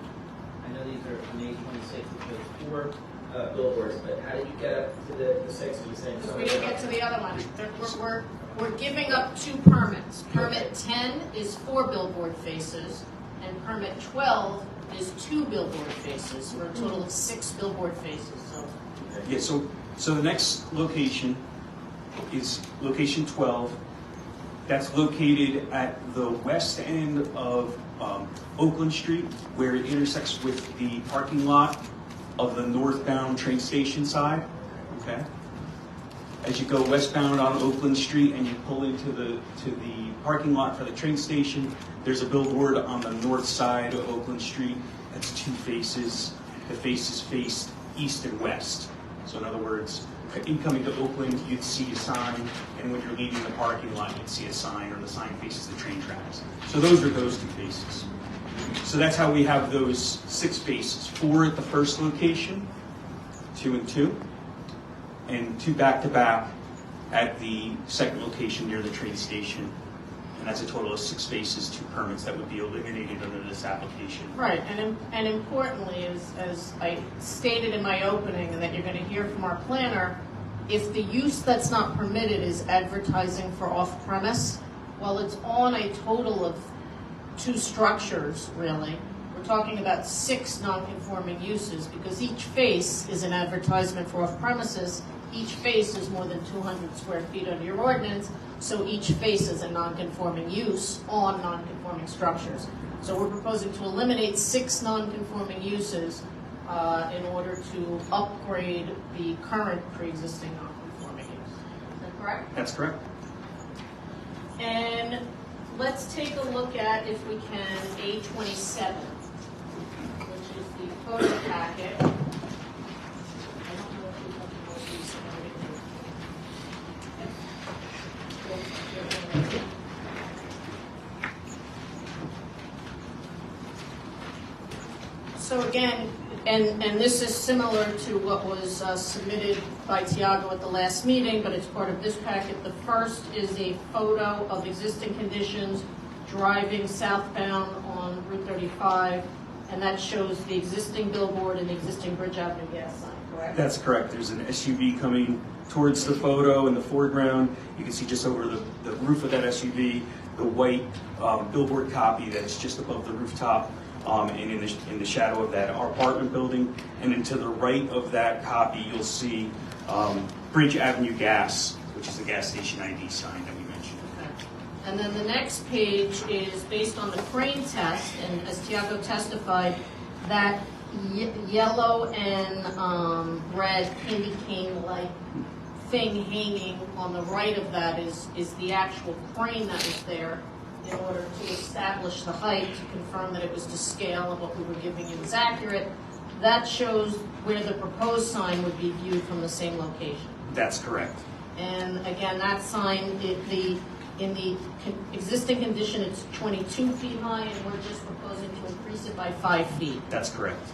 I know these are on 826, which was 4 billboards, but how did you get up to the 6? You saying Because we didn't get to the other one. We're giving up 2 permits. Permit 10 is 4 billboard faces, and permit 12 is 2 billboard faces, for a total of 6 billboard faces. So Yeah, so the next location is location 12. That's located at the west end of Oakland Street, where it intersects with the parking lot of the northbound train station side. Okay. As you go westbound on Oakland Street and you pull into the parking lot for the train station, there's a billboard on the north side of Oakland Street. That's 2 faces. The faces face east and west. So in other words, incoming to Oakland, you'd see a sign, and when you're leaving the parking lot, you'd see a sign, or the sign faces the train tracks. So those are those 2 faces. So that's how we have those 6 faces: 4 at the first location, 2 and 2, and 2 back-to-back at the second location near the train station. And that's a total of 6 faces, 2 permits that would be eliminated under this application. right, and importantly, as I stated in my opening, and that you're going to hear from our planner, if the use that's not permitted is advertising for off-premise, well, it's on a total of 2 structures, really. We're talking about 6 non-conforming uses, because each face is an advertisement for off-premises. Each face is more than 200 square feet under your ordinance, so each face is a non-conforming use on non-conforming structures. So we're proposing to eliminate 6 non-conforming uses in order to upgrade the current pre-existing non-conforming use. Is that correct? That's correct. And let's take a look at, if we can, A27, which is the photo packet. I don't know if we have the most recent one. So again, and this is similar to what was submitted by Tiago at the last meeting, but it's part of this packet. The first is a photo of existing conditions driving southbound on Route 35, and that shows the existing billboard and the existing Bridge Avenue gas sign, correct? That's correct. There's an SUV coming towards the photo in the foreground. You can see just over the roof of that SUV, the white billboard copy that's just above the rooftop. And in the shadow of that, our apartment building. And then to the right of that copy, you'll see Bridge Avenue Gas, which is the gas station ID sign that we mentioned. Okay. And then the next page is based on the crane test, and as Tiago testified, that yellow and red candy cane-like thing hanging on the right of that is the actual crane that was there in order to establish the height, to confirm that it was to scale and what we were giving you was accurate. That shows where the proposed sign would be viewed from the same location. That's correct. And again, that sign, in the existing condition, it's 22 feet high, and we're just proposing to increase it by 5 feet. That's correct.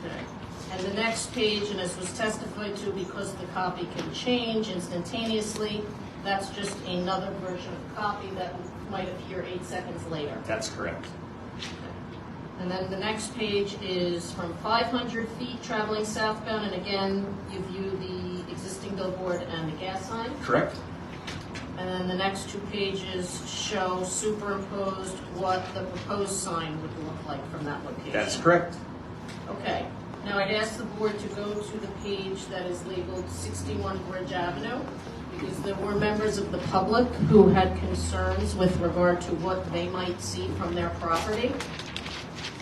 Okay. And the next page, and as was testified to, because the copy can change instantaneously, that's just another version of the copy that might appear 8 seconds later. That's correct. And then the next page is from 500 feet traveling southbound, and again, you view the existing billboard and the gas sign. Correct. And then the next 2 pages show superimposed what the proposed sign would look like from that location. That's correct. Okay. Now I'd ask the board to go to the page that is labeled 61 Bridge Avenue, because there were members of the public who had concerns with regard to what they might see from their property.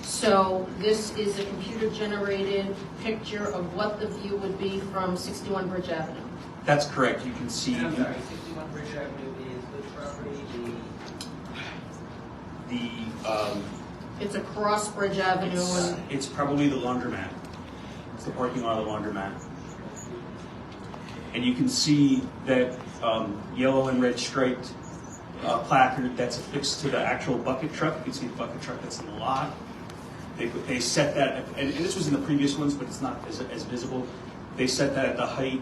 So this is a computer-generated picture of what the view would be from 61 Bridge Avenue. That's correct. You can see I'm sorry, 61 Bridge Avenue is which property? It's across Bridge Avenue, and it's probably the laundromat. It's the parking lot of the laundromat. And you can see that yellow and red striped placard that's affixed to the actual bucket truck. You can see the bucket truck that's in the lot. They set that, and this was in the previous ones, but it's not as visible. They set that at the height,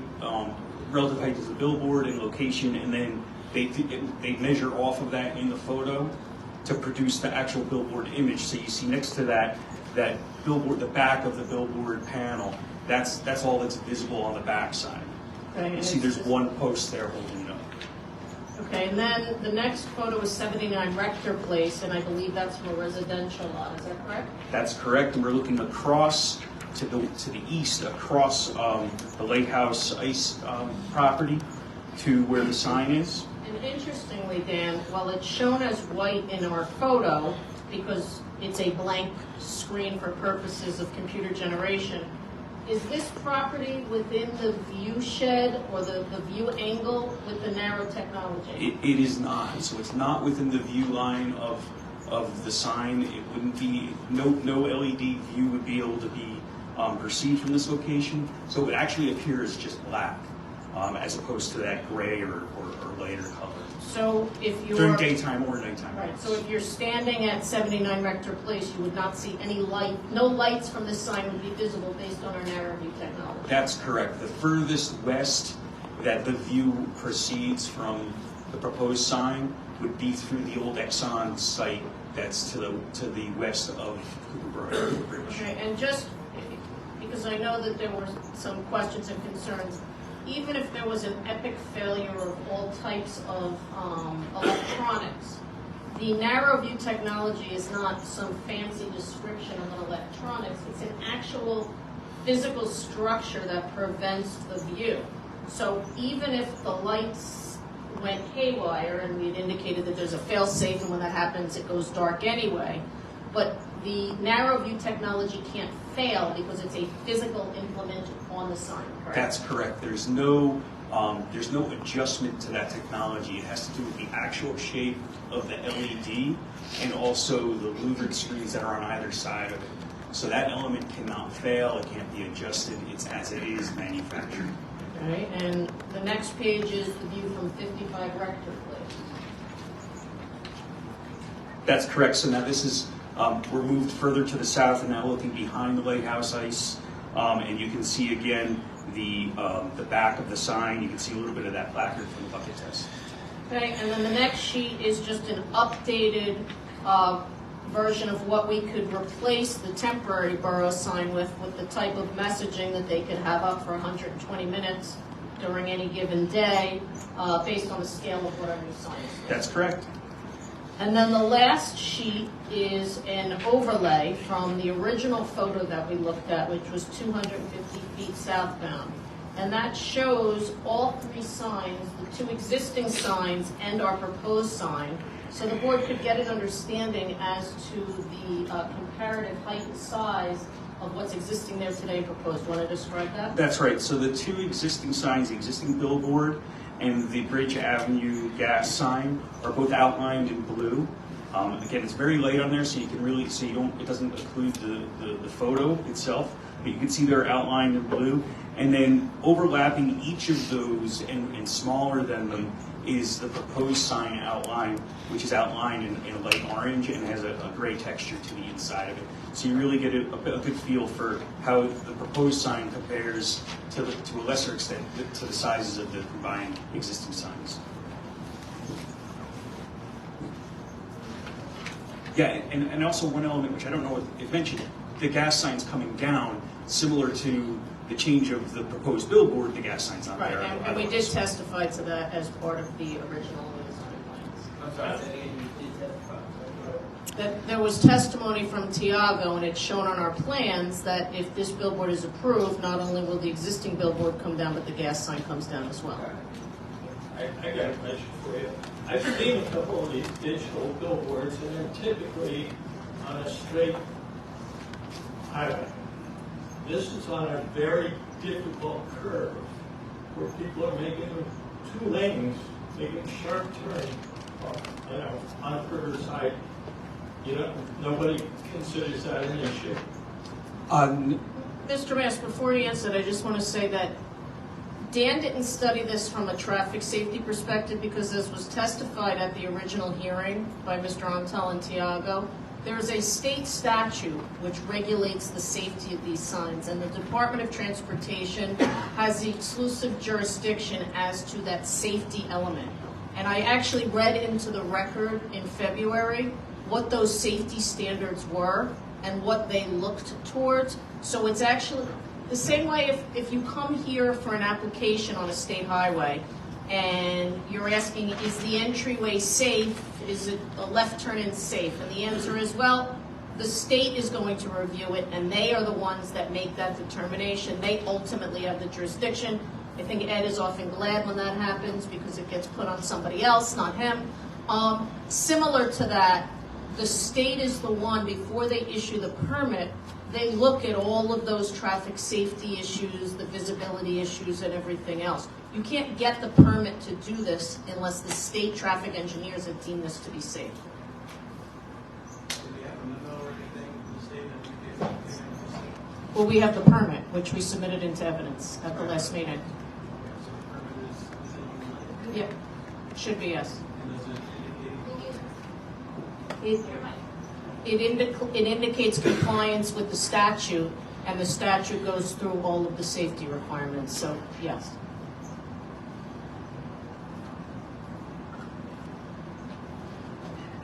relative height to the billboard and location, and then they measure off of that in the photo to produce the actual billboard image. So you see next to that billboard, the back of the billboard panel, that's all that's visible on the back side. okay, You see there's one post there holding it up. Okay, and then the next photo is 79 Rector Place, and I believe that's from a residential lot. Is that correct? That's correct, and we're looking across to the east, across the Lake House Ice property to where the sign is. And interestingly, Dan, while it's shown as white in our photo, because it's a blank screen for purposes of computer generation, is this property within the view shed or the view angle with the narrow technology? It is not, so it's not within the view line of the sign. It wouldn't be, no LED view would be able to be perceived from this location, so it would actually appear as just black, as opposed to that gray or lighter color. So if you're... During daytime or nighttime. Right, so if you're standing at 79 Rector Place, you would not see any light, no lights from this sign would be visible based on our narrow view technology. That's correct. The furthest west that the view proceeds from the proposed sign would be through the old Exxon site that's to the west of Cooper Bridge. Okay, and just because I know that there were some questions and concerns, even if there was an epic failure of all types of electronics, the narrow view technology is not some fancy description of electronics. It's an actual physical structure that prevents the view. So even if the lights went haywire, and we'd indicated that there's a fail-safe, and when that happens, it goes dark anyway, but the narrow view technology can't fail because it's a physical implement on the sign, correct? That's correct. There's no adjustment to that technology. It has to do with the actual shape of the LED and also the louvered screens that are on either side of it. So that element cannot fail. It can't be adjusted. It's as it is manufactured. Okay, and the next page is the view from 55 Rector Place. That's correct. So now this is, we're moved further to the south and now looking behind the Lake House Ice. And you can see again the back of the sign. You can see a little bit of that placard from the bucket test. Okay, and then the next sheet is just an updated version of what we could replace the temporary borough sign with the type of messaging that they could have up for 120 minutes during any given day, based on the scale of what our new sign is. That's correct. And then the last sheet is an overlay from the original photo that we looked at, which was 250 feet southbound. And that shows all three signs, the two existing signs and our proposed sign, so the board could get an understanding as to the comparative height and size of what's existing there today and proposed. Want to describe that? That's right. So the two existing signs, the existing billboard and the Bridge Avenue gas sign, are both outlined in blue. Again, it's very light on there, so you can really see. It doesn't include the photo itself, but you can see they're outlined in blue. And then overlapping each of those and smaller than them is the proposed sign outline, which is outlined in light orange and has a gray texture to the inside of it. So you really get a good feel for how the proposed sign compares to a lesser extent to the sizes of the combined existing signs. Yeah, and also one element which I don't know if mentioned, the gas sign's coming down, similar to the change of the proposed billboard, the gas sign's not Right, there. and we did testify to that as part of the original design plans. That there was testimony from Tiago, and it's shown on our plans that if this billboard is approved, not only will the existing billboard come down, but the gas sign comes down as well. I got a question for you. I've seen a couple of these digital billboards, and they're typically on a straight highway. This is on a very difficult curve where people are making 2 lanes, making a sharp turn, on the riverside. Nobody considers that an issue. Mr. Mass, before you answer that, I just want to say that Dan didn't study this from a traffic safety perspective because as was testified at the original hearing by Mr. Antal and Tiago, there is a state statute which regulates the safety of these signs, and the Department of Transportation has the exclusive jurisdiction as to that safety element. And I actually read into the record in February what those safety standards were and what they looked towards. So it's actually the same way if you come here for an application on a state highway and you're asking, is the entryway safe? Is it a left turn in safe? And the answer is, well, the state is going to review it, and they are the ones that make that determination. They ultimately have the jurisdiction. I think Ed is often glad when that happens because it gets put on somebody else, not him. Similar to that, the state is the one, before they issue the permit, they look at all of those traffic safety issues, the visibility issues, and everything else. You can't get the permit to do this unless the state traffic engineers have deemed this to be safe. Well, we have the permit, which we submitted into evidence at the last meeting. Yeah, should be yes. It indicates compliance with the statute, and the statute goes through all of the safety requirements, so yes.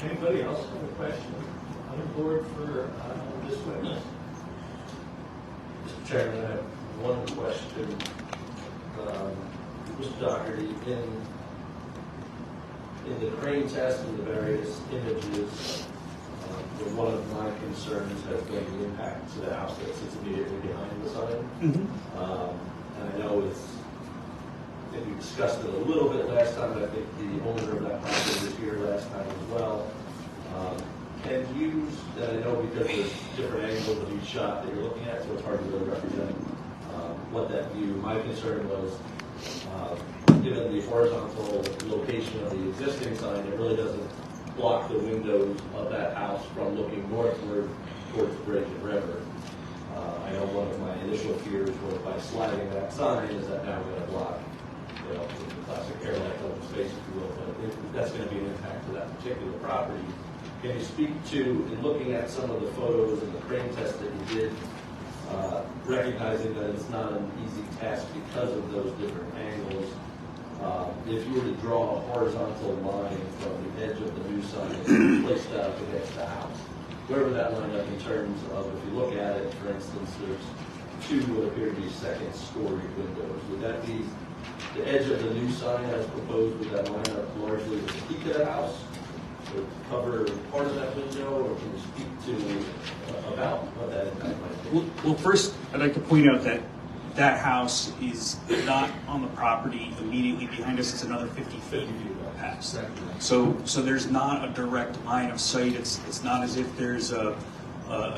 Anybody else have a question on the board for this witness? Mr. Chairman, I have one question. Mr. Doherty, in the crane test and the various images, one of my concerns has been the impact to the house that sits immediately behind the sign. And I know I think we discussed it a little bit last time, but I think the owner of that property was here last time as well. Can you, and I know because there's different angles of each shot that you're looking at, so it's hard to really represent what that view. My concern was, given the horizontal location of the existing sign, it really doesn't block the windows of that house from looking northward towards the bridge and river. I know one of my initial fears was by sliding that sign, is that now we're going to block, the classic airline open space, if you will, but that's going to be an impact to that particular property. Can you speak to, in looking at some of the photos and the crane test that you did, recognizing that it's not an easy task because of those different angles, if you were to draw a horizontal line from the edge of the new sign and place that up against the house, where would that line up in terms of, if you look at it, for instance, there's 2 what appear to be second-story windows. Would that be the edge of the new sign as proposed? Would that line up largely with the peak of the house? Would it cover part of that window, or can you speak to about what that impact might be? Well, first, I'd like to point out that That house is not on the property immediately behind us. It's another 50 feet past. So there's not a direct line of sight. It's not as if there's a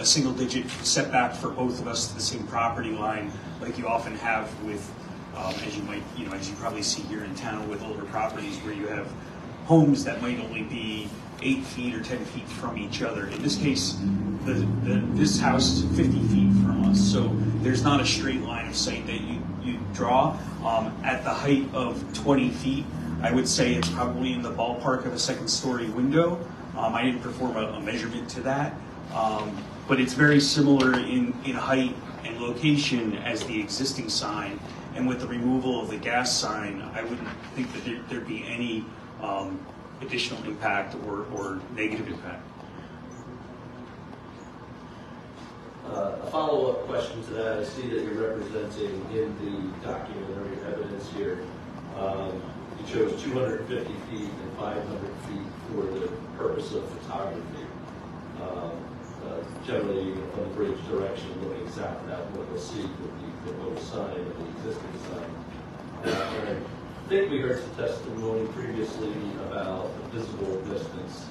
single-digit setback for both of us to the same property line, like you often have with, as you probably see here in town with older properties, where you have homes that might only be 8 feet or 10 feet from each other. In this case, this house is 50 feet from us, so there's not a straight line of sight that you draw. At the height of 20 feet, I would say it's probably in the ballpark of a second-story window. I didn't perform a measurement to that, but it's very similar in height and location as the existing sign. And with the removal of the gas sign, I wouldn't think that there'd be any additional impact or negative impact. A follow-up question to that, I see that you're representing in the documentary evidence here, you chose 250 feet and 500 feet for the purpose of photography. Generally, from the bridge direction, looking south at what we'll see with the proposed sign and the existing sign. And I think we heard some testimony previously about the visible distance.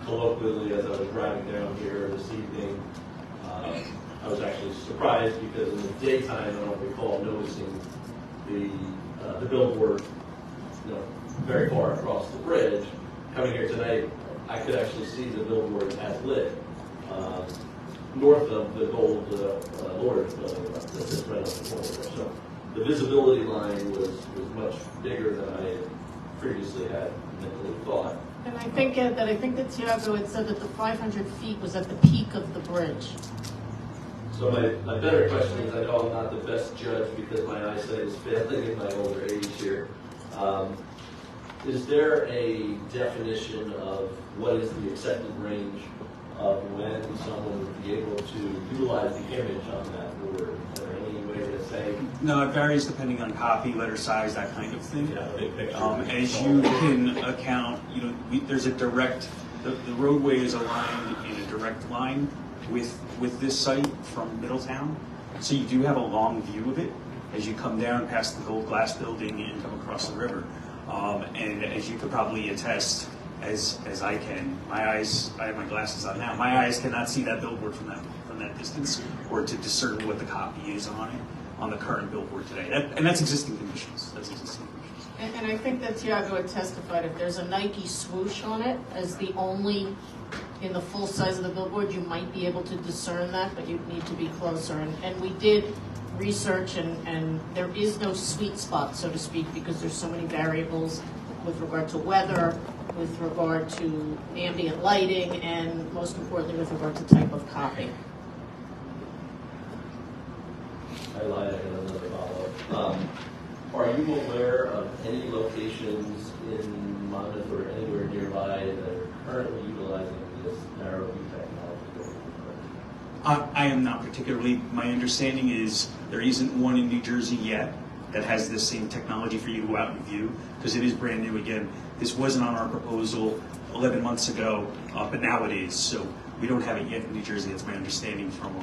Colloquially, as I was driving down here this evening, I was actually surprised because in the daytime, I don't recall noticing the billboard, very far across the bridge. Coming here tonight, I could actually see the billboard as lit north of the Gold Lord building that's just right on the corner there. So the visibility line was much bigger than I had previously had mentally thought. And I think that Tiago had said that the 500 feet was at the peak of the bridge. So my better question is, I know I'm not the best judge because my eyesight is failing in my older age here. Is there a definition of what is the accepted range of when someone would be able to utilize the image on that board? Is there any way to say? No, it varies depending on copy, letter size, that kind of thing. Yeah, big picture. As you can account, there's a direct, the roadway is aligned in a direct line with this site from Middletown. So you do have a long view of it as you come down past the Gold Glass building and come across the river. And as you could probably attest, as I can, I have my glasses on now, my eyes cannot see that billboard from that distance or to discern what the copy is on it, on the current billboard today. And that's existing conditions. And I think that Tiago had testified if there's a Nike swoosh on it as the only, in the full size of the billboard, you might be able to discern that, but you'd need to be closer. And we did research, and there is no sweet spot, so to speak, because there's so many variables with regard to weather, with regard to ambient lighting, and most importantly, with regard to type of copy. I lied, I got another follow-up. Are you aware of any locations in Monmouth or anywhere nearby that are currently utilizing this narrow view technology? I am not particularly. My understanding is there isn't one in New Jersey yet that has this same technology for you to go out and view, because it is brand new again. This wasn't on our proposal 11 months ago, but now it is. So we don't have it yet in New Jersey. That's my understanding from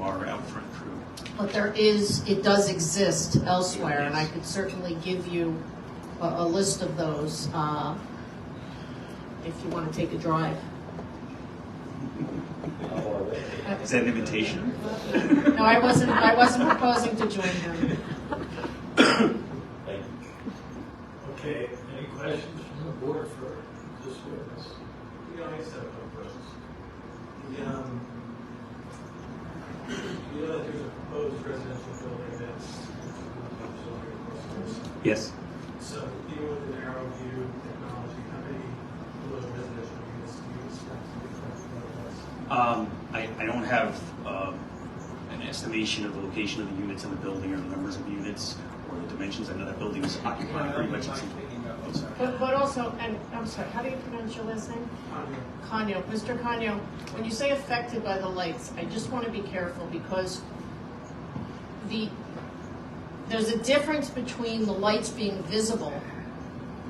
our out front crew. But it does exist elsewhere, and I could certainly give you a list of those if you want to take a drive. Is that an invitation? No, I wasn't proposing to join him. Okay, any questions from the board for this witness? We only have no questions. You know that there's a proposed residential building that's Yes. So even with the narrow view technology, how many of those residential units do you expect to be affected by this? I don't have an estimation of the location of the units in the building or the numbers of units or the dimensions. I know that building is occupied pretty much. But also, and I'm sorry, how do you pronounce your last name? Canio. Mr. Canio, when you say affected by the lights, I just want to be careful because there's a difference between the lights being visible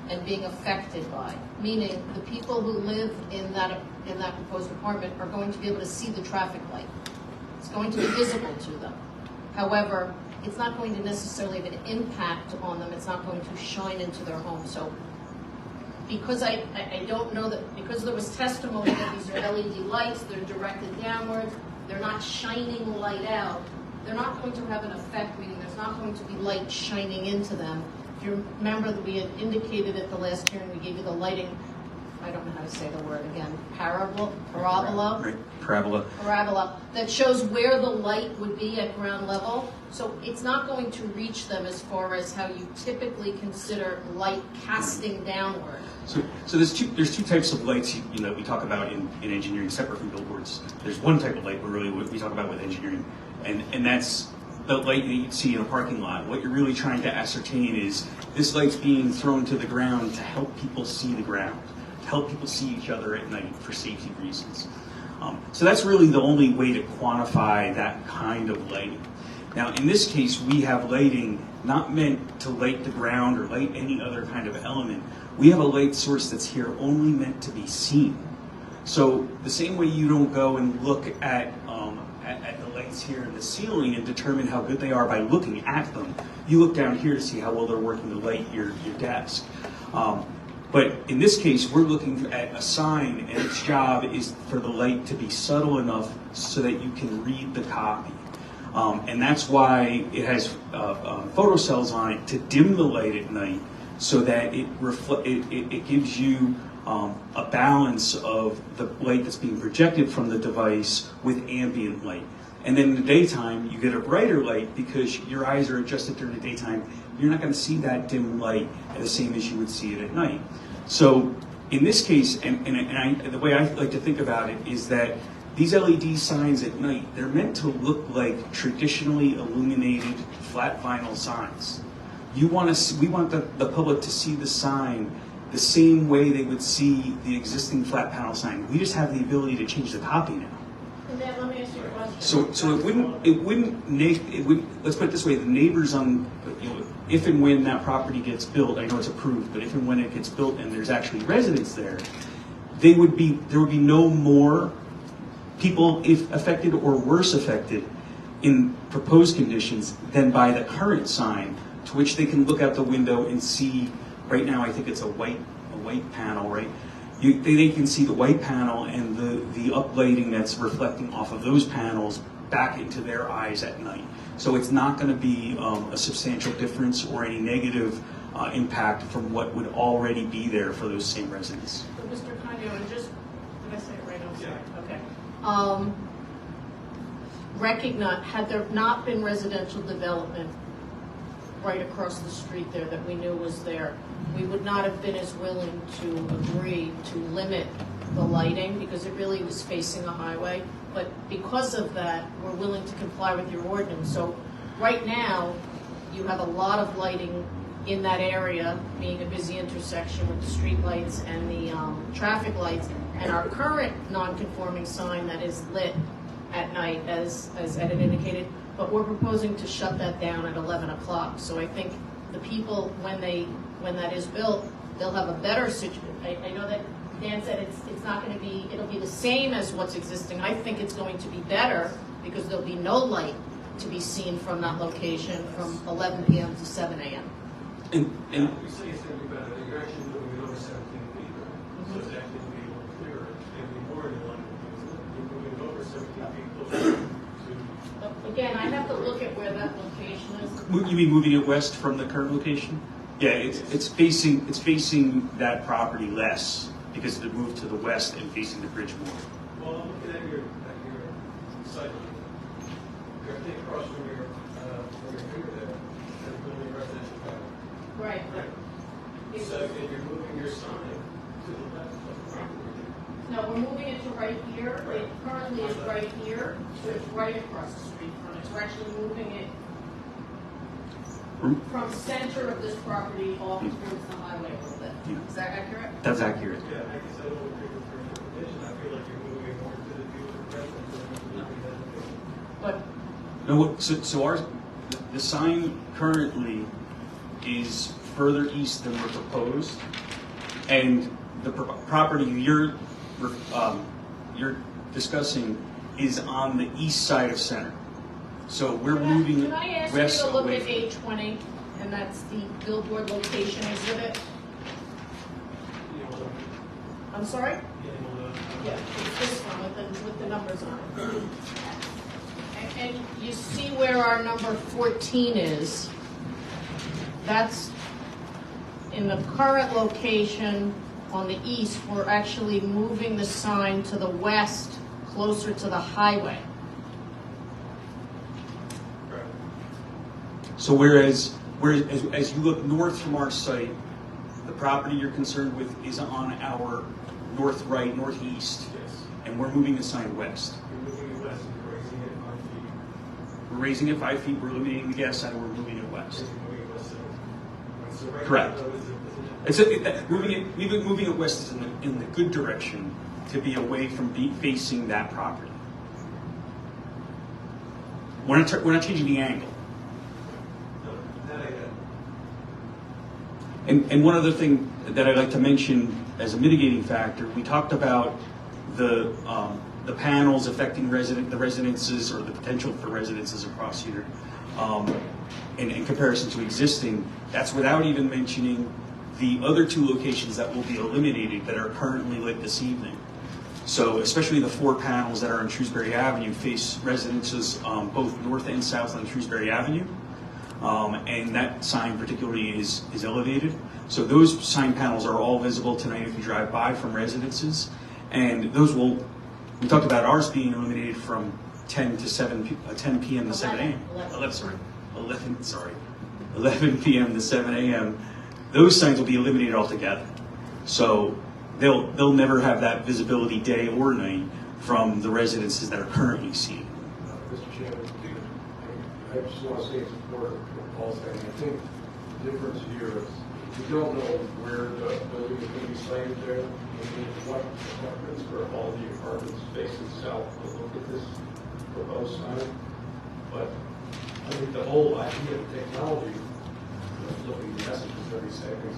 and being affected by, meaning the people who live in that proposed apartment are going to be able to see the traffic light. It's going to be visible to them. However, it's not going to necessarily have an impact on them. It's not going to shine into their home. So because I don't know that, because there was testimony that these are LED lights, they're directed downwards, they're not shining light out, they're not going to have an effect, meaning there's not going to be light shining into them. If you remember that we had indicated at the last hearing, we gave you the lighting, I don't know how to say the word again, parabola, Right, parabola. that shows where the light would be at ground level. So it's not going to reach them as far as how you typically consider light casting downward. So there's two types of lights we talk about in engineering separate from billboards. There's one type of light we talk about with engineering, and that's the light that you'd see in a parking lot. What you're really trying to ascertain is this light's being thrown to the ground to help people see the ground, to help people see each other at night for safety reasons. So that's really the only way to quantify that kind of lighting. Now, in this case, we have lighting not meant to light the ground or light any other kind of element. We have a light source that's here only meant to be seen. So the same way you don't go and look at the lights here in the ceiling and determine how good they are by looking at them, you look down here to see how well they're working to light your desk. But in this case, we're looking at a sign, and its job is for the light to be subtle enough so that you can read the copy. And that's why it has photocells on it to dim the light at night, so that it gives you a balance of the light that's being projected from the device with ambient light. And then in the daytime, you get a brighter light because your eyes are adjusted during the daytime. You're not going to see that dim light the same as you would see it at night. So in this case, and the way I like to think about it is that these LED signs at night, they're meant to look like traditionally illuminated flat vinyl signs. We want the public to see the sign the same way they would see the existing flat panel sign. We just have the ability to change the copy now. And then let me ask you a question. So let's put it this way, the neighbors on, if and when that property gets built, I know it's approved, but if and when it gets built and there's actually residents there, there would be no more people affected or worse affected in proposed conditions than by the current sign, to which they can look out the window and see. Right now, I think it's a white panel, right? They can see the white panel and the uplighting that's reflecting off of those panels back into their eyes at night. So it's not going to be a substantial difference or any negative impact from what would already be there for those same residents. So Mr. Canio, and just, did I say it right? I'm sorry. Yeah. Okay. Recognize, had there not been residential development right across the street there that we knew was there, we would not have been as willing to agree to limit the lighting because it really was facing a highway. But because of that, we're willing to comply with your ordinance. So right now, you have a lot of lighting in that area, being a busy intersection with the street lights and the traffic lights, and our current non-conforming sign that is lit at night, as Ed had indicated, but we're proposing to shut that down at 11 o'clock. So I think the people, when that is built, they'll have a better situation. I know that Dan said it's not going to be, it'll be the same as what's existing. I think it's going to be better because there'll be no light to be seen from that location from 11 p.m. to 7 a.m. You say it's going to be better, but you're actually moving it over 17 feet, right? So it's actually going to be a little clearer, and be more in line with you. You're moving it over 17 feet closer to... Again, I have to look at where that location is. You mean moving it west from the current location? Yeah, it's facing that property less because it moved to the west and facing the bridge more. Well, I'm looking at your site. Directly across from your finger there, there's building residential tower. Right. So if you're moving your sign to the left of the property. No, we're moving it to right here. It currently is right here, so it's right across the street from it. We're actually moving it from center of this property off towards the highway a little bit. Yeah. Is that accurate? That's accurate. Yeah, I guess I don't agree with your interpretation. I feel like you're moving more to the view of the residents. But No, so the sign currently is further east than we're proposed, and the property you're discussing is on the east side of center. So we're moving Can I ask west you to look away at from. A20, and that's the billboard location exhibit? I'm sorry? Yeah, it's this one with the numbers on it. And you see where our number 14 is? That's in the current location on the east. We're actually moving the sign to the west, closer to the highway. So whereas as you look north from our site, the property you're concerned with is on our northeast, and we're moving the sign west. We're raising it 5 feet, we're eliminating the gas sign, and we're moving it west. Correct. Moving it west is in the good direction to be away from facing that property. We're not changing the angle. And one other thing that I'd like to mention as a mitigating factor, we talked about the panels affecting the residences or the potential for residences across here in comparison to existing. That's without even mentioning the other 2 locations that will be eliminated that are currently lit this evening. So especially the 4 panels that are on Shrewsbury Avenue face residences both north and south on Shrewsbury Avenue. And that sign particularly is elevated. So those sign panels are all visible tonight if you drive by from residences. And those we talked about ours being eliminated from 10 p.m. to 7 a.m. 11 p.m. to 7 a.m. Those signs will be eliminated altogether. So they'll never have that visibility day or night from the residences that are currently seen. Mr. Chairman, I just want to say in support of what Paul's saying. I think the difference here is we don't know where the building is going to be sited there. And what apartments or all the apartments facing south will look at this proposed sign. But I think the whole idea of technology, looking at messages every second,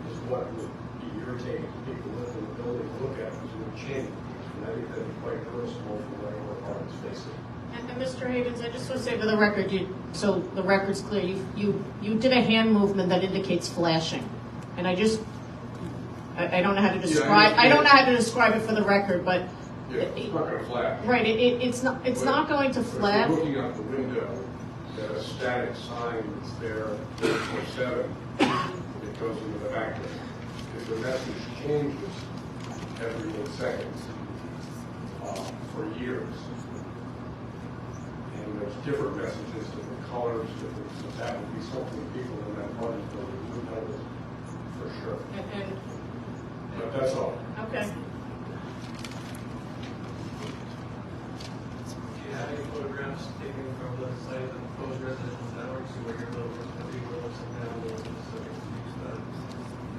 is what would be irritating to people who live in the building to look at, because it would change. And I think that'd be quite noticeable for whatever apartments facing. And Mr. Havens, I just want to say for the record, so the record's clear, you did a hand movement that indicates flashing. And I don't know how to describe, I don't know how to describe it for the record, but. Yeah, it's not going to flash. Right, it's not going to flash. If you're looking out the window at a static sign that's there 24/7, it goes into the background. If the message changes every 8 seconds for years, and there's different messages, different colors, different, that would be something people in that part of the building would notice for sure. But that's all. Okay. Do you have any photographs taken from the site of the proposed residential tower to where your building is going to be, where it looks like now, or specific to use that?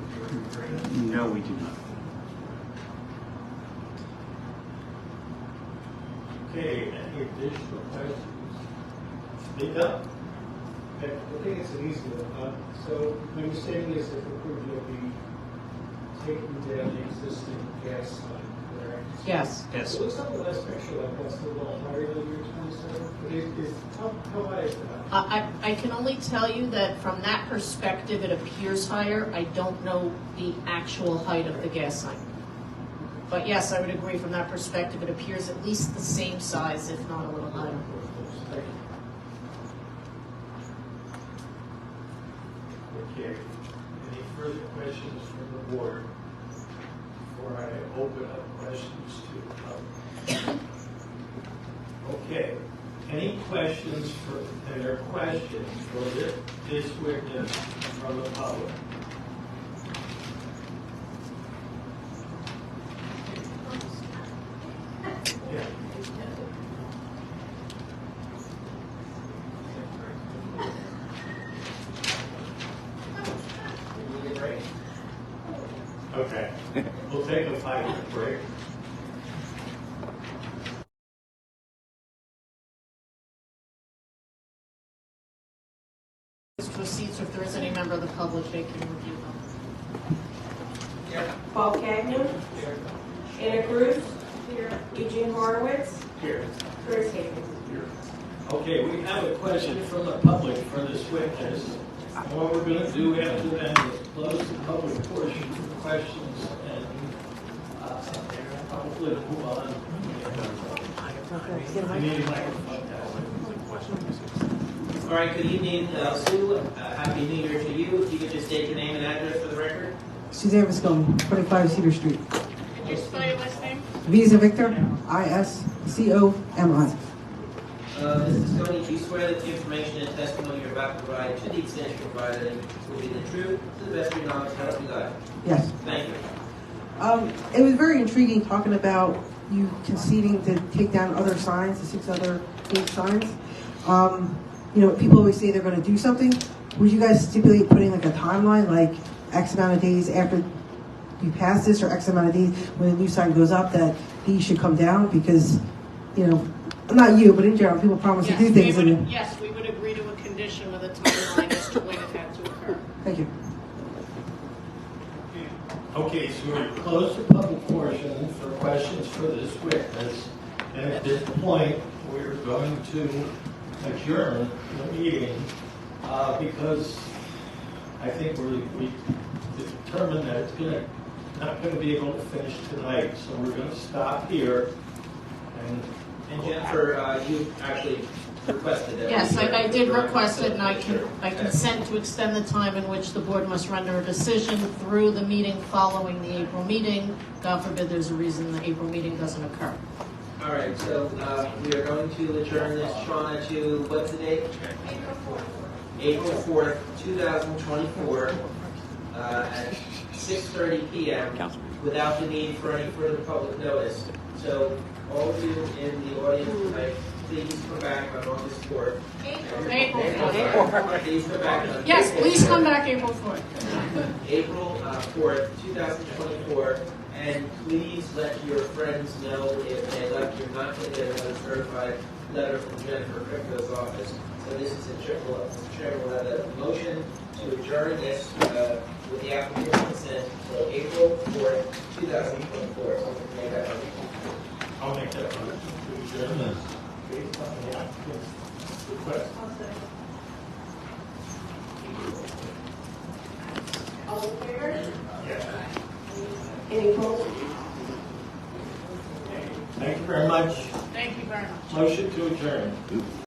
If you were to bring it? No, we do not. Okay, any additional questions? Speak up. Okay, I think it's an easy one. So my understanding is if approved, you'll be taking down the existing gas sign, correct? Yes. Yes. It looks on the last picture like that's a little higher than your 27. But how high is that? I can only tell you that from that perspective, it appears higher. I don't know the actual height of the gas sign. But yes, I would agree from that perspective, it appears at least the same size, if not a little higher. Thank you. Okay. Any further questions from the board before I open up questions to the public? Okay. Any questions for this witness from the public? Yeah. Okay, we'll take a 5-minute break. Proceed, so if there is any member of the public, they can review them. Paul Cagnon. Anna Cruz. Eugene Horowitz. Here. Chris Havens. Here. Okay, we have a question from the public for this witness. And what we're going to do after that is close the public portion for questions and probably move on. I need a microphone. All right, good evening, Sue. Happy New Year to you. If you could just state your name and address for the record. Suzanne Visconti, 25 Cedar Street. Can you spell your last name? Visa Victor, ISCOMI. Mrs. Tony, do you swear that the information and testimony you're about to provide, to the extent you provide it, will be the truth, to the best of your knowledge, so help you God? Yes. Thank you. It was very intriguing talking about you conceding to take down other signs, the 6 other big signs. People always say they're going to do something. Would you guys stipulate putting like a timeline, like X amount of days after you pass this, or X amount of days when the new sign goes up, that these should come down? Because, not you, but in general, people promise to do things. Yes, we would agree to a condition with a timeline as to when it had to occur. Thank you. Okay, so we close the public portion for questions for this witness. And at this point, we're going to adjourn the meeting because I think we determined that it's not going to be able to finish tonight. So we're going to stop here. And Jennifer, you actually requested that. Yes, I did request it, and I consent to extend the time in which the board must render a decision through the meeting following the April meeting. God forbid there's a reason the April meeting doesn't occur. All right, so we are going to adjourn this, Shauna, to what's the date? April 4th, 2024, at 6:30 p.m. without the need for any further public notice. So all of you in the audience tonight, please come back on August 4th. April 4th. Please come back on Yes, April please 4th. come back April 4th. April 4th, 2024. And please let your friends know if they left, you're not going to get another certified letter from Jennifer Crypto's office. So this is a triple. Chairman will have a motion to adjourn this with the applicant's consent until April 4th, 2024. So make that motion. I'll make that motion to adjourn this based on the applicant's request. All in favor? Yes. Any opposed? Thank you very much. Thank you very much. Motion to adjourn.